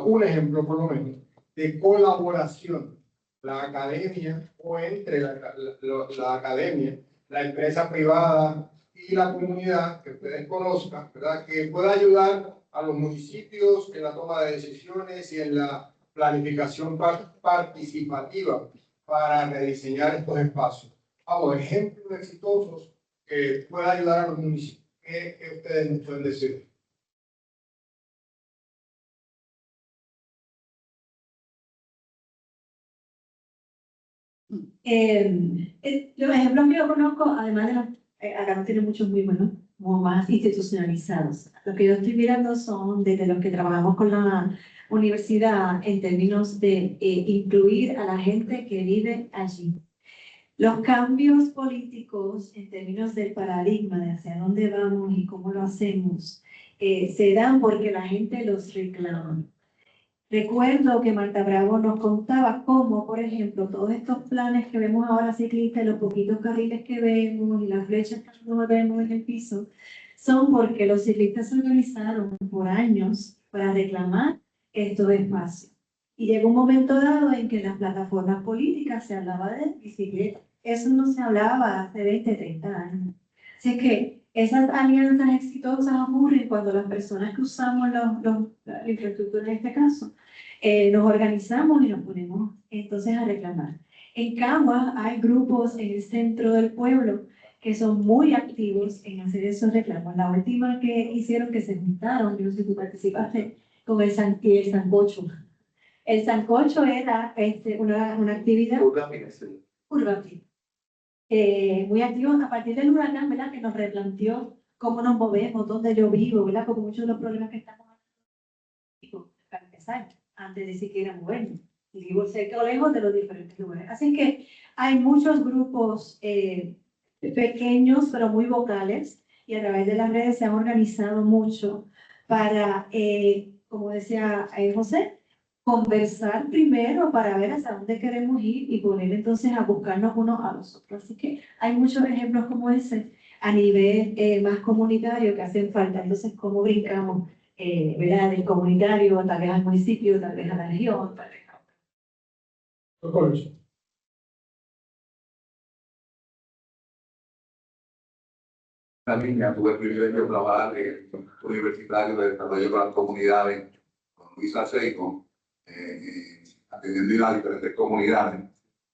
un ejemplo por lo menos, de colaboración, la academia o entre la academia, la empresa privada y la comunidad que ustedes conozcan, ¿verdad? Que pueda ayudar a los municipios en la toma de decisiones y en la planificación participativa para rediseñar estos espacios. Vamos, ejemplos exitosos que pueda ayudar a los municipios. ¿Qué ustedes nos pueden decir? Los ejemplos que yo conozco, además de los, acá no tiene muchos muy buenos, como más institucionalizados. Lo que yo estoy mirando son desde los que trabajamos con la universidad en términos de incluir a la gente que vive allí. Los cambios políticos en términos del paradigma de hacia dónde vamos y cómo lo hacemos se dan porque la gente los reclama. Recuerdo que Marta Bravo nos contaba cómo, por ejemplo, todos estos planes que vemos ahora ciclistas, los poquitos carriles que vemos y las flechas que no vemos en el piso, son porque los ciclistas se organizaron por años para reclamar estos espacios. Y llegó un momento dado en que en las plataformas políticas se hablaba de bicicleta. Eso no se hablaba hace 20, 30 años. Así que esas alianzas exitosas ocurren cuando las personas que usamos la infraestructura en este caso, nos organizamos y nos ponemos entonces a reclamar. En Cagua hay grupos en el centro del pueblo que son muy activos en hacer esos reclamos. La última que hicieron, que se juntaron, yo no sé si tú participaste, con el sancocho. El sancocho era una actividad urbana. Muy activos a partir del huracán, ¿verdad? Que nos replanteó cómo nos movemos, dónde yo vivo, ¿verdad? Porque muchos de los problemas que estamos hablando, para empezar, antes de siquiera movernos. Y vivo cerca o lejos de los diferentes lugares. Así que hay muchos grupos pequeños, pero muy vocales, y a través de las redes se han organizado mucho para, como decía José, conversar primero para ver hasta dónde queremos ir y poner entonces a buscarnos unos a los otros. Así que hay muchos ejemplos como ese a nivel más comunitario que hacen falta. Entonces, ¿cómo brincamos, ¿verdad? Del comunitario, tal vez al municipio, tal vez a la región, tal vez a otro. También tuve el privilegio de trabajar en el Universitario de Desarrollo de las Comunidades con Luisa Seiko, atendiendo a diferentes comunidades.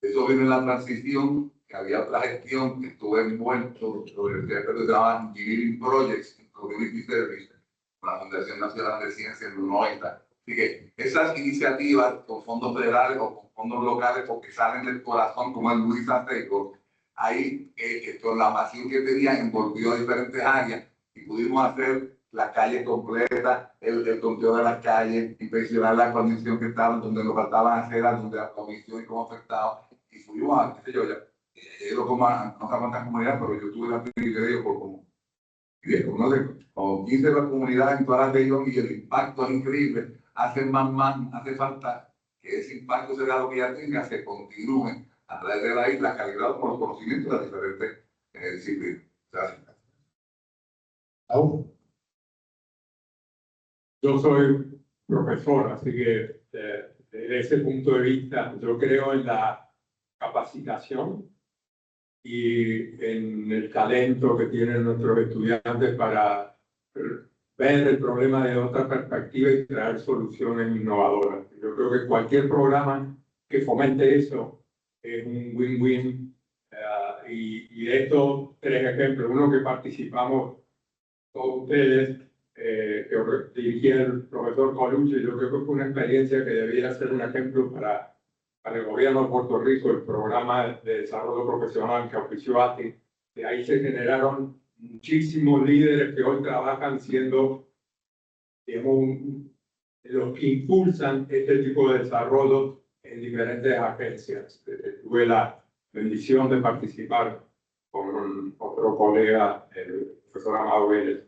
Eso vino en la transición, que había otra gestión que estuve envuelto, sobre el que se llamaban Giving Projects, Community Service, con la Fundación Nacional de Ciencias en los 90. Así que esas iniciativas con fondos federales o con fondos locales, porque salen del corazón, como el Luisa Seiko, ahí con la pasión que tenía envolvió a diferentes áreas y pudimos hacer la calle completa, el conteo de las calles, inspeccionar la condición que estaban, donde nos faltaban aceras, donde la comisión y cómo afectaba. Y fuimos a, qué sé yo, ya he ido como a no sé cuántas comunidades, pero yo tuve la privilegio por como 10, no sé, como 15 de las comunidades en toda la región y el impacto es increíble. Hace falta que ese impacto sea lo que ya tenga, se continúe a través de la isla, calidad por los conocimientos de las diferentes disciplinas. Gracias. Yo soy profesor, así que desde ese punto de vista yo creo en la capacitación y en el talento que tienen nuestros estudiantes para ver el problema de otra perspectiva y traer soluciones innovadoras. Yo creo que cualquier programa que fomente eso es un win-win. Y de estos 3 ejemplos, uno que participamos todos ustedes, que dirigía el profesor Colucci. Yo creo que fue una experiencia que debiera ser un ejemplo para el gobierno de Puerto Rico, el programa de desarrollo profesional que auspició ATI. De ahí se generaron muchísimos líderes que hoy trabajan siendo, digamos, los que impulsan este tipo de desarrollo en diferentes agencias. Tuve la bendición de participar con otro colega, el profesor Amado Vélez.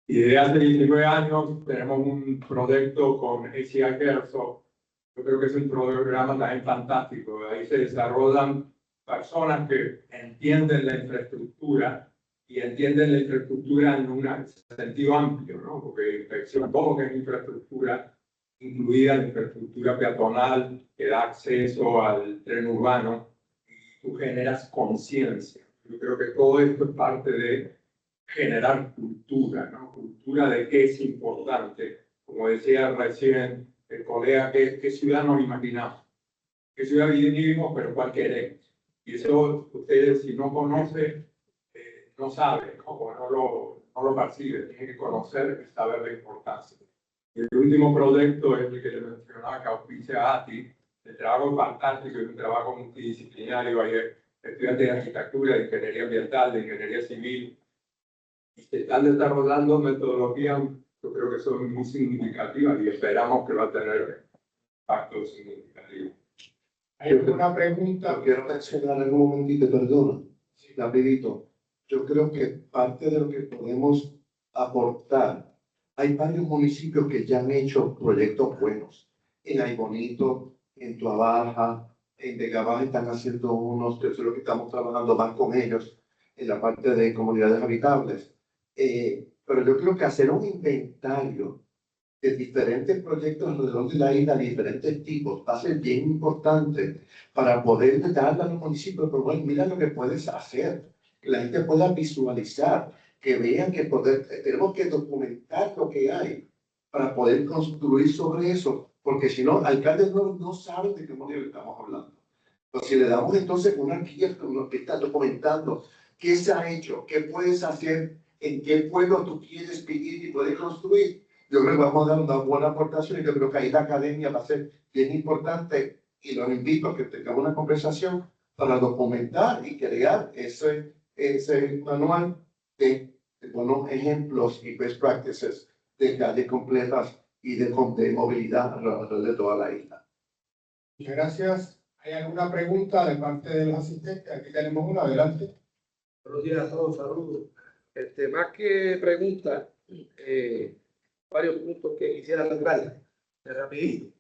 Y desde hace 19 años tenemos un proyecto con ACI Airsoft. Yo creo que es un programa también fantástico. Ahí se desarrollan personas que entienden la infraestructura y entienden la infraestructura en un sentido amplio, ¿no? Porque inspección, todo lo que es infraestructura, incluida la infraestructura peatonal que da acceso al tren urbano, y tú generas conciencia. Yo creo que todo esto es parte de generar cultura, ¿no? Cultura de qué es importante. Como decía recién el colega, qué ciudad nos imaginamos, qué ciudad vivimos, pero cuál queremos. Y eso ustedes, si no conocen, no saben, no lo perciben, tienen que conocer y saber la importancia. Y el último proyecto es el que les mencionaba, que auspicia ATI. El trabajo es fantástico, es un trabajo multidisciplinario. Hay estudiantes de arquitectura, de ingeniería ambiental, de ingeniería civil, y se están desarrollando metodologías, yo creo que son muy significativas y esperamos que va a tener impacto significativo. ¿Hay alguna pregunta? Quiero mencionar algún momentito, perdona, rapidito. Yo creo que parte de lo que podemos aportar, hay varios municipios que ya han hecho proyectos buenos. En Aybonito, en Tuabaja, en Vega Baja están haciendo unos, que eso es lo que estamos trabajando más con ellos, en la parte de comunidades habitables. Pero yo creo que hacer un inventario de diferentes proyectos alrededor de la isla, de diferentes tipos, va a ser bien importante para poder darle a los municipios, pero bueno, mira lo que puedes hacer, que la gente pueda visualizar, que vean que tenemos que documentar lo que hay para poder construir sobre eso, porque si no, alcaldes no saben de qué modelo estamos hablando. Pero si le damos entonces una guía que está documentando qué se ha hecho, qué puedes hacer, en qué pueblo tú quieres vivir y puedes construir, yo creo que vamos a dar una buena aportación y yo creo que ahí la academia va a ser bien importante y los invito a que tengamos una conversación para documentar y crear ese manual de buenos ejemplos y best practices de calles completas y de movilidad alrededor de toda la isla. Muchas gracias. ¿Hay alguna pregunta de parte de los asistentes? Aquí tenemos una, adelante. Buenos días a todos, saludos. Más que preguntas, varios puntos que quisiera tocar rapidito.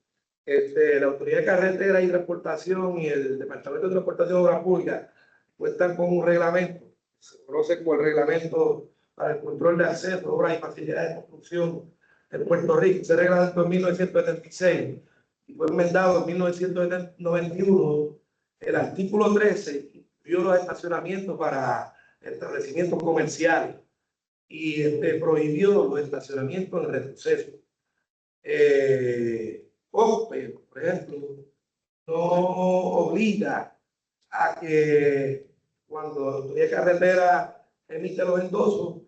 La Autoridad de Carretera y Transportación y el Departamento de Transportación y Obras Públicas cuentan con un reglamento, se conoce como el Reglamento para el Control de Acceso, Obras y Facilidades de Construcción en Puerto Rico. Ese reglamento en 1976 y fue enmendado en 1991. El artículo 13 incluyó los estacionamientos para establecimientos comerciales y prohibió los estacionamientos en retroceso. OPE, por ejemplo, no obliga a que cuando la Autoridad de Carretera emite los endosos,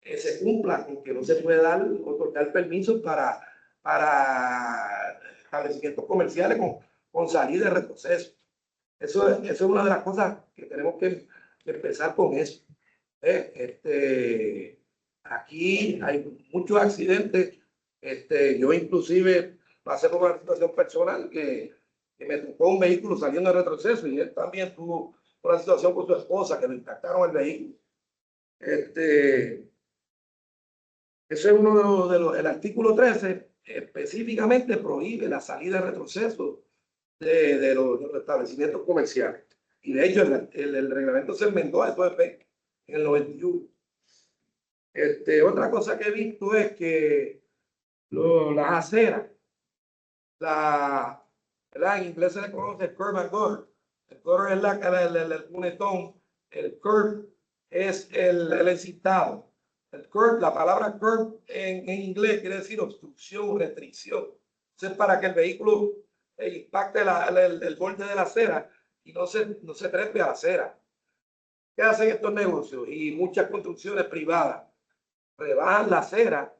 se cumpla con que no se puede otorgar permisos para establecimientos comerciales con salida de retroceso. Eso es una de las cosas que tenemos que empezar con eso. Aquí hay muchos accidentes. Yo inclusive pasé por una situación personal que me tocó un vehículo saliendo de retroceso y él también tuvo una situación con su esposa que le impactaron el vehículo. Ese es uno de los, el artículo 13 específicamente prohíbe la salida de retroceso de los establecimientos comerciales. Y de hecho el reglamento se enmendó a eso en el 91. Otra cosa que he visto es que las aceras, en inglés se le conoce curb and gutter. El gutter es el cunetón, el curb es el encintado. El curb, la palabra curb en inglés quiere decir obstrucción, restricción. Eso es para que el vehículo impacte el borde de la acera y no se trepe a la acera. ¿Qué hacen estos negocios y muchas construcciones privadas? rebajan la acera,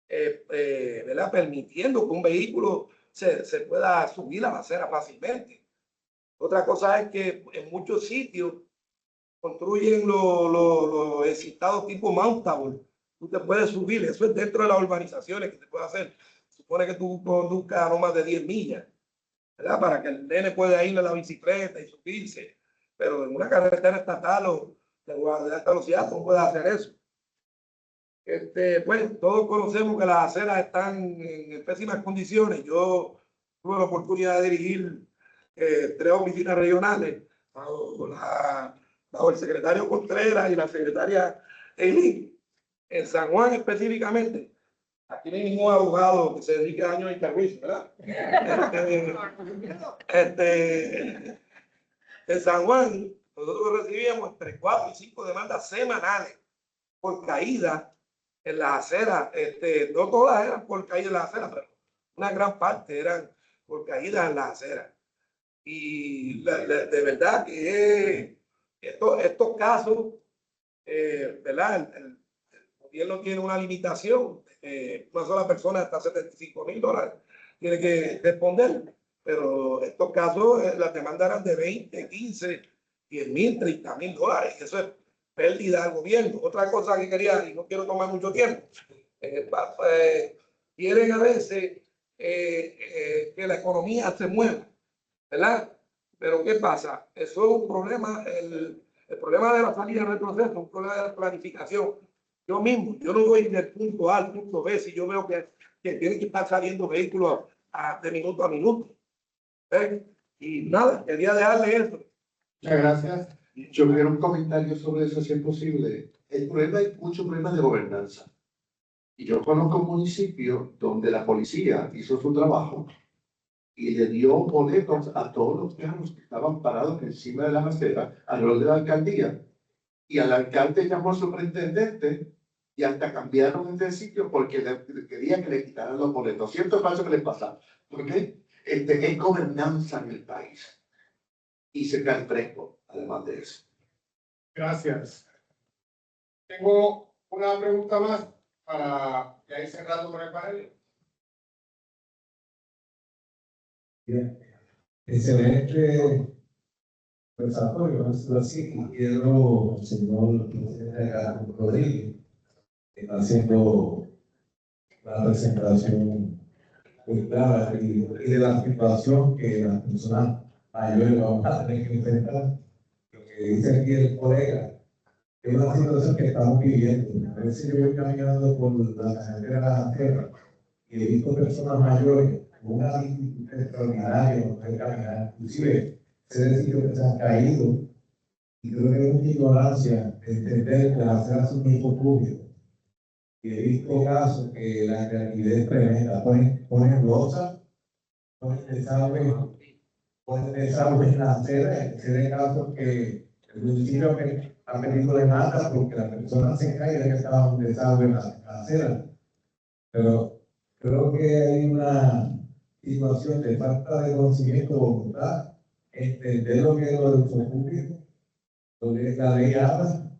¿verdad? Permitiendo que un vehículo se pueda subir a la acera fácilmente. Otra cosa es que en muchos sitios construyen los excitados tipo mountable. Tú te puedes subir, eso es dentro de las urbanizaciones que se puede hacer. Supone que tú conduzcas a no más de 10 millas, ¿verdad? Para que el nene pueda ir a la bicicleta y subirse. Pero en una carretera estatal o de alta velocidad no puedes hacer eso. Pues todos conocemos que las aceras están en pésimas condiciones. Yo tuve la oportunidad de dirigir 3 oficinas regionales bajo el secretario Contreras y la secretaria Eileen, en San Juan específicamente. Aquí no hay ningún abogado que se dedique a años de interjuicio, ¿verdad? En San Juan, nosotros recibíamos entre 4 y 5 demandas semanales por caída en las aceras. No todas eran por caída en las aceras, pero una gran parte eran por caída en las aceras. Y de verdad que estos casos, ¿verdad? El gobierno tiene una limitación. Una sola persona hasta $75,000 tiene que responder. Pero estos casos, las demandas eran de 20, 15, 10,000, $30,000. Eso es pérdida al gobierno. Otra cosa que quería, y no quiero tomar mucho tiempo, quieren a veces que la economía se mueva, ¿verdad? Pero ¿qué pasa? Eso es un problema, el problema de la salida del proceso, un problema de planificación. Yo mismo, yo no voy del punto A al punto B si yo veo que tienen que estar saliendo vehículos de minuto a minuto. Y nada, quería dejarle eso. Muchas gracias. Yo quiero un comentario sobre eso, si es posible. El problema, hay muchos problemas de gobernanza. Y yo conozco un municipio donde la policía hizo su trabajo y le dio boletos a todos los carros que estaban parados encima de la acera alrededor de la alcaldía. Y al alcalde llamó al superintendente y hasta cambiaron de sitio porque le querían que le quitaran los boletos. ¿Cierto o falso que les pasa? Porque hay gobernanza en el país. Y se cae fresco, además de eso. Gracias. Tengo una pregunta más para ya ir cerrando con el panel. Bien. Excelente conversatorio, así, y quiero, señor presidente Rodríguez, que está haciendo la presentación muy clara y de la situación que las personas mayores vamos a tener que enfrentar. Lo que dice aquí el colega es una situación que estamos viviendo. A veces yo voy caminando por la carretera de la tierra y he visto personas mayores con una dificultad extraordinaria no poder caminar, inclusive se decidió que se han caído, y creo que es una ignorancia de entender que las aceras son un hijo público. Y he visto casos que la creatividad es tremenda, ponen losa, ponen desagüe en la acera, y se de casos que el municipio ha pedido demanda porque la persona se cae y que estaba un desagüe en la acera. Pero creo que hay una situación de falta de conocimiento, voluntad, entender lo que es lo del uso público, lo que es la ley habla.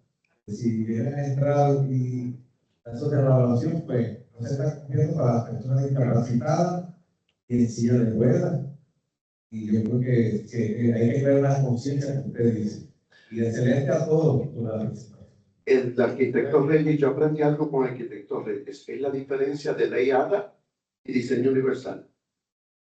Si vienen a entrar y hacer una evaluación, pues no se está cumpliendo para las personas discapacitadas y en silla de ruedas. Y yo creo que hay que crear una conciencia que usted dice. Y excelente a todos por la participación. El arquitecto Reyes, yo aprendí algo con el arquitecto Reyes, es la diferencia de ley ADA y diseño universal.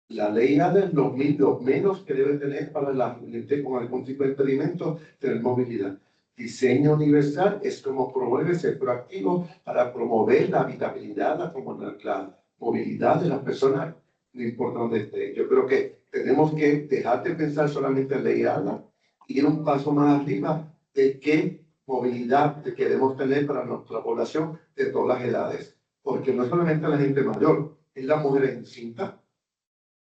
La ley ADA es lo menos que debe tener para la gente con algún tipo de impedimento tener movilidad. Diseño universal es como promueve ser proactivo para promover la habitabilidad, la movilidad de las personas, no importa dónde esté. Yo creo que tenemos que dejar de pensar solamente en ley ADA y ir un paso más arriba de qué movilidad que queremos tener para nuestra población de todas las edades. Porque no solamente la gente mayor, es la mujer encinta,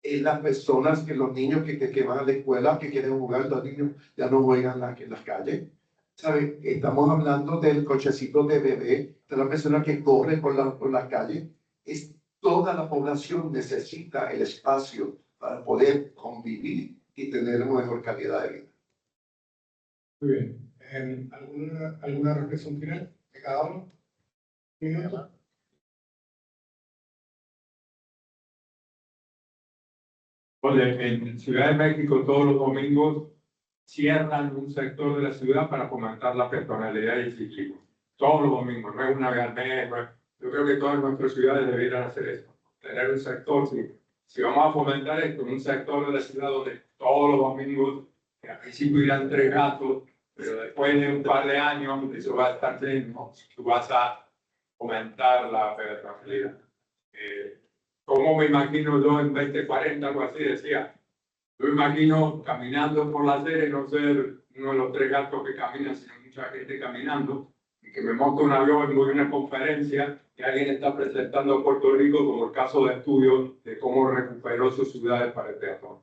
es las personas, que los niños que van a la escuela, que quieren jugar, los niños ya no juegan en las calles. ¿Sabe? Estamos hablando del cochecito de bebé, de la persona que corre por la calle. Es toda la población necesita el espacio para poder convivir y tener una mejor calidad de vida. Muy bien. ¿Alguna reflexión final de cada uno? Minuto. Oye, en Ciudad de México todos los domingos cierran un sector de la ciudad para fomentar la peatonalidad y el ciclismo. Todos los domingos, no es una vez al mes. Yo creo que todas nuestras ciudades debieran hacer eso. Tener un sector, si vamos a fomentar esto, un sector de la ciudad donde todos los domingos, que al principio irán 3 gatos, pero después de un par de años eso va a estar lleno, tú vas a fomentar la peatonalidad. ¿Cómo me imagino yo en 2040, algo así decía? Yo me imagino caminando por la acera y no ser uno de los 3 gatos que caminan, sino mucha gente caminando, y que me monto un avión y voy a una conferencia que alguien está presentando a Puerto Rico como el caso de estudio de cómo recuperó sus ciudades para el peatón.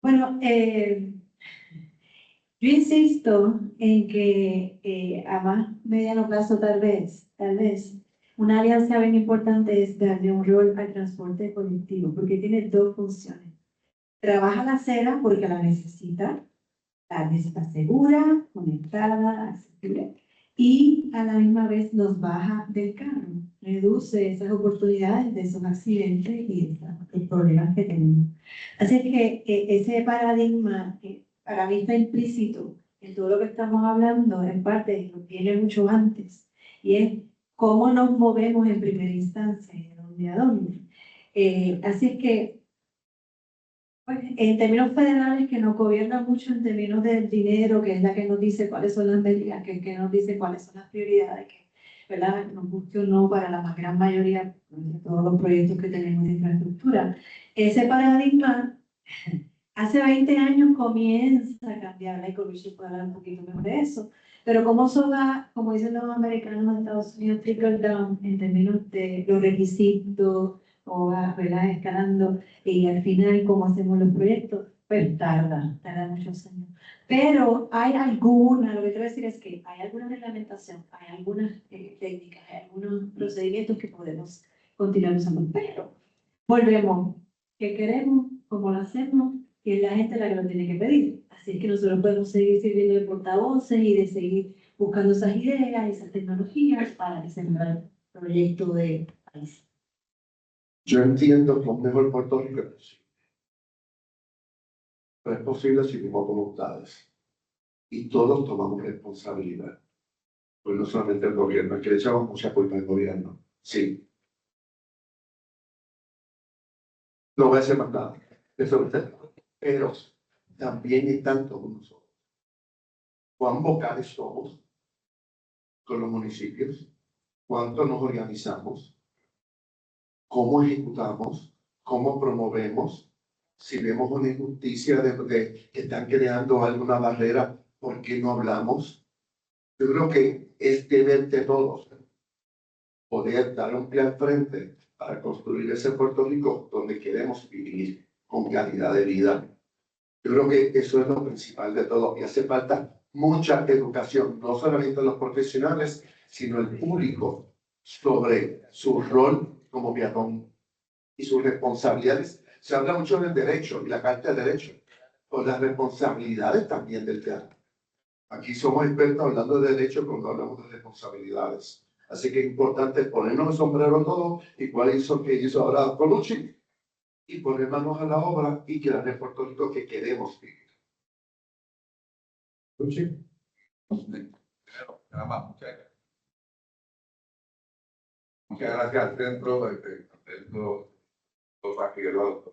Bueno, yo insisto en que a más mediano plazo tal vez, una alianza bien importante es darle un rol al transporte colectivo, porque tiene 2 funciones. Trabaja la acera porque la necesita segura, conectada, accesible, y a la misma vez nos baja del carro, reduce esas oportunidades de esos accidentes y de los problemas que tenemos. Así que ese paradigma para mí está implícito en todo lo que estamos hablando, en parte lo tiene mucho antes, y es cómo nos movemos en primera instancia, de dónde a dónde. Así es que pues, en términos federales, que nos gobierna mucho en términos del dinero, que es la que nos dice cuáles son las medidas, que nos dice cuáles son las prioridades, que, ¿verdad?, nos guste o no para la más gran mayoría de todos los proyectos que tenemos de infraestructura. Ese paradigma, hace 20 años comienza a cambiar, la economía puede hablar un poquito mejor de eso, pero cómo eso va, como dicen los americanos de Estados Unidos, trickle down, en términos de los requisitos, o va, ¿verdad?, escalando, y al final cómo hacemos los proyectos, pues tarda muchos años. Pero hay algunas, lo que quiero decir es que hay alguna reglamentación, hay algunas técnicas, hay algunos procedimientos que podemos continuar usando, pero volvemos, ¿qué queremos? ¿Cómo lo hacemos? Y es la gente la que lo tiene que pedir. Así es que nosotros podemos seguir sirviendo de portavoces y de seguir buscando esas ideas, esas tecnologías para diseñar el proyecto de país. Yo entiendo que un mejor Puerto Rico es posible. Pero es posible si vivimos voluntades. Y todos tomamos responsabilidad. Pues no solamente el gobierno, es que le echamos mucha culpa al gobierno. Sí. No voy a hacer más nada. Eso es verdad. Pero también están todos nosotros. ¿Cuán vocales somos con los municipios? ¿Cuánto nos organizamos? ¿Cómo ejecutamos? ¿Cómo promovemos? Si vemos una injusticia de que están creando alguna barrera, ¿por qué no hablamos? Yo creo que es deber de todos poder dar un pie al frente para construir ese Puerto Rico donde queremos vivir con calidad de vida. Yo creo que eso es lo principal de todo y hace falta mucha educación, no solamente los profesionales, sino el público sobre su rol como peatón y sus responsabilidades. Se habla mucho del derecho y la Carta de Derechos, o las responsabilidades también del peatón. Aquí somos expertos hablando de derecho cuando hablamos de responsabilidades. Así que es importante ponernos el sombrero todos, igual hizo que hizo ahora Colucci, y poner manos a la obra y crear el Puerto Rico que queremos vivir. Luchi. Muchas gracias al centro los Figueroa.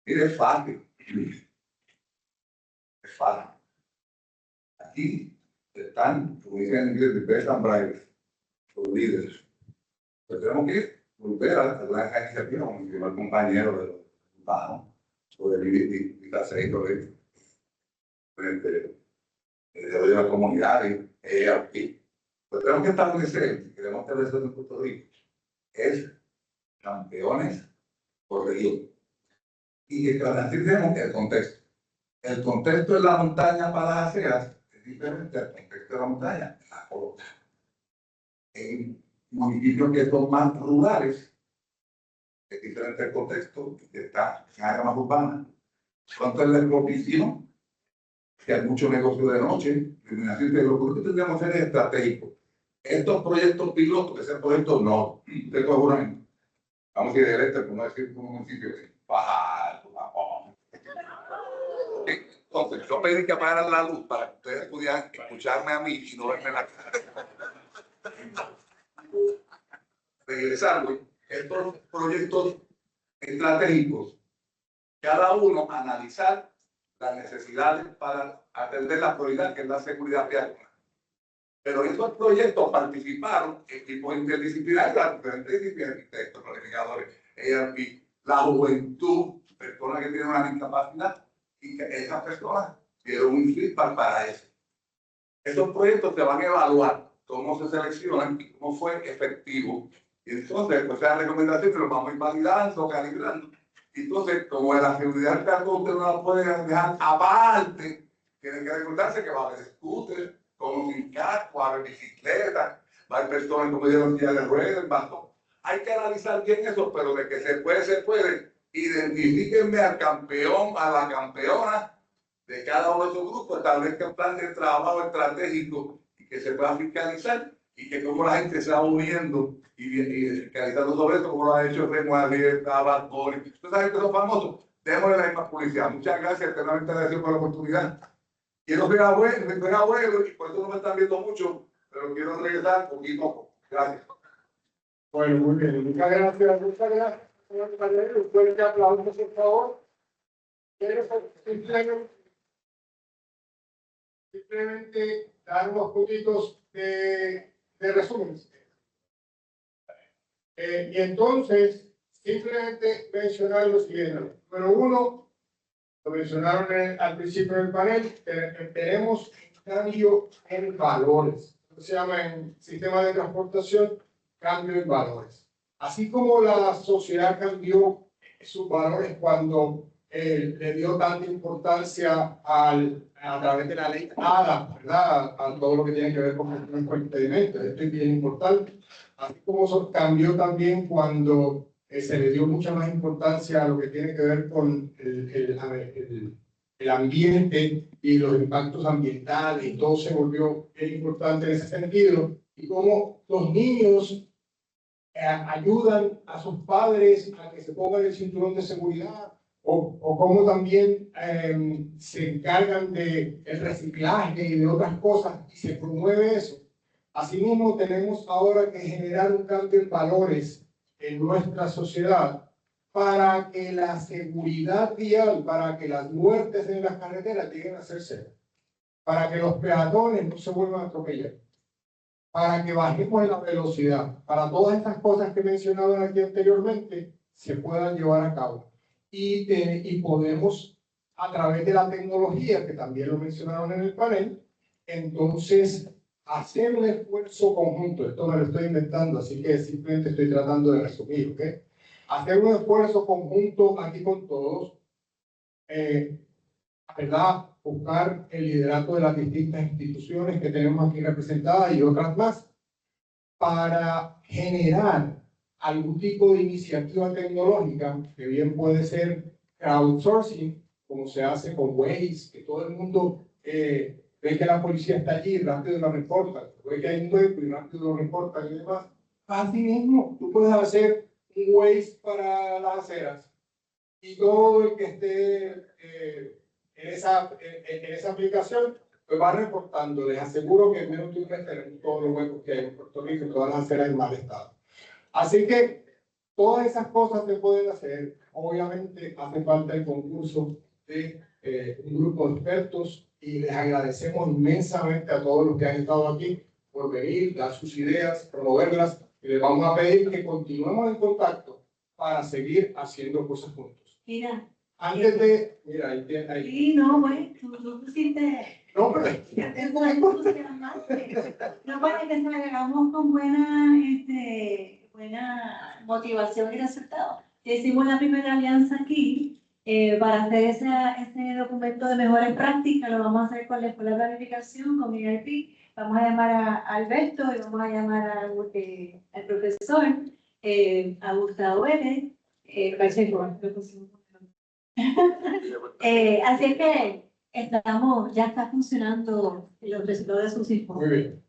Mire, es fácil. Es fácil. Aquí están, como dicen en inglés, the best and brightest, los líderes. Pero tenemos que volver a la iniciativa, como dijo el compañero de los banos, sobre el aceito de las comunidades, aquí. Pero tenemos que establecer, si queremos establecer en Puerto Rico, es campeones por región. Y que garanticemos el contexto. El contexto de la montaña para las aceras es diferente al contexto de la montaña en la costa. En municipios que son más rurales, es diferente el contexto que está en áreas más urbanas. cuánto es la oficina, que hay mucho negocio de noche, lo que tendríamos que hacer es estratégico. Estos proyectos pilotos, que sean proyectos no, de todo juramento. Vamos a ir del este, como decir, como un municipio de bajar, entonces, yo pedí que apagaran la luz para que ustedes pudieran escucharme a mí y no verme la cara. Regresando, estos proyectos estratégicos, cada uno analizar las necesidades para atender la prioridad que es la seguridad vial. Pero estos proyectos participaron equipos interdisciplinarios, las diferentes disciplinas, arquitectos, planificadores, ERP, la juventud, personas que tienen una discapacidad, y que esas personas dieron un feedback para eso. Estos proyectos se van a evaluar cómo se seleccionan y cómo fue efectivo. Y entonces, pues esa recomendación que lo vamos a ir validando, calibrando. Y entonces, como la seguridad del usted no la puede dejar aparte, tienen que recordarse que va a haber scooters, como sin casco, va a haber bicicletas, va a haber personas como dieron silla de ruedas, bastón. Hay que analizar bien eso, pero de que se puede, se puede. Identifíquenme al campeón, a la campeona de cada uno de esos grupos, establezcan plan de trabajo estratégico y que se pueda fiscalizar y que como la gente se va uniendo y fiscalizando sobre eso, como lo ha hecho Remo Arrieta, Batoni, toda esa gente son famosos, démosle la misma publicidad. Muchas gracias, eternamente agradecido por la oportunidad. Quiero ser abuelo y por eso no me están viendo mucho, pero quiero regresar poquito a poco. Gracias. Bueno, muy bien. Muchas gracias. Muchas gracias, señor Valero. Un fuerte aplauso, por favor. Quiero simplemente dar unos puntitos de resumen. Y entonces, simplemente mencionar lo siguiente. Número uno, lo mencionaron al principio del panel, tenemos un cambio en valores. Esto se llama en sistema de transportación cambio en valores. Así como la sociedad cambió sus valores cuando le dio tanta importancia a través de la ley ADA, ¿verdad? A todo lo que tiene que ver con el impedimento. Esto es bien importante. Así como eso cambió también cuando se le dio mucha más importancia a lo que tiene que ver con el ambiente y los impactos ambientales, y todo se volvió bien importante en ese sentido, y cómo los niños ayudan a sus padres a que se pongan el cinturón de seguridad, o cómo también se encargan del reciclaje y de otras cosas, y se promueve eso. Asimismo, tenemos ahora que generar un cambio en valores en nuestra sociedad para que la seguridad vial, para que las muertes en las carreteras lleguen a ser cero, para que los peatones no se vuelvan a atropellar, para que bajemos la velocidad, para todas estas cosas que he mencionado aquí anteriormente se puedan llevar a cabo. Y podemos, a través de la tecnología, que también lo mencionaron en el panel, entonces hacer un esfuerzo conjunto. Esto me lo estoy inventando, así que simplemente estoy tratando de resumir, ¿ok? Hacer un esfuerzo conjunto aquí con todos, ¿verdad? Buscar el liderato de las distintas instituciones que tenemos aquí representadas y otras más, para generar algún tipo de iniciativa tecnológica, que bien puede ser crowdsourcing, como se hace con Waze, que todo el mundo ve que la policía está allí y rápido lo reporta, ve que hay un hueco y rápido lo reporta y demás. Así mismo, tú puedes hacer un Waze para las aceras y todo el que esté en esa aplicación pues va reportando. Les aseguro que en menos de un mes tenemos todos los huecos que hay en Puerto Rico y todas las aceras en mal estado. Así que todas esas cosas se pueden hacer. Obviamente hace falta el concurso de un grupo de expertos y les agradecemos inmensamente a todos los que han estado aquí por venir, dar sus ideas, promoverlas, y les vamos a pedir que continuemos en contacto para seguir haciendo cosas juntos. Mira. Antes de... Mira, ahí. Sí, no, bueno, tú pusiste... No, pero... No, para que salgamos con buena motivación y resultados. Hicimos la primera alianza aquí para hacer ese documento de mejores prácticas. Lo vamos a hacer con la Escuela de Planificación, con IRP. Vamos a llamar a Alberto y vamos a llamar al profesor, a Gustavo Vélez, Así es que ya está funcionando los resultados de sus informes. Muy bien.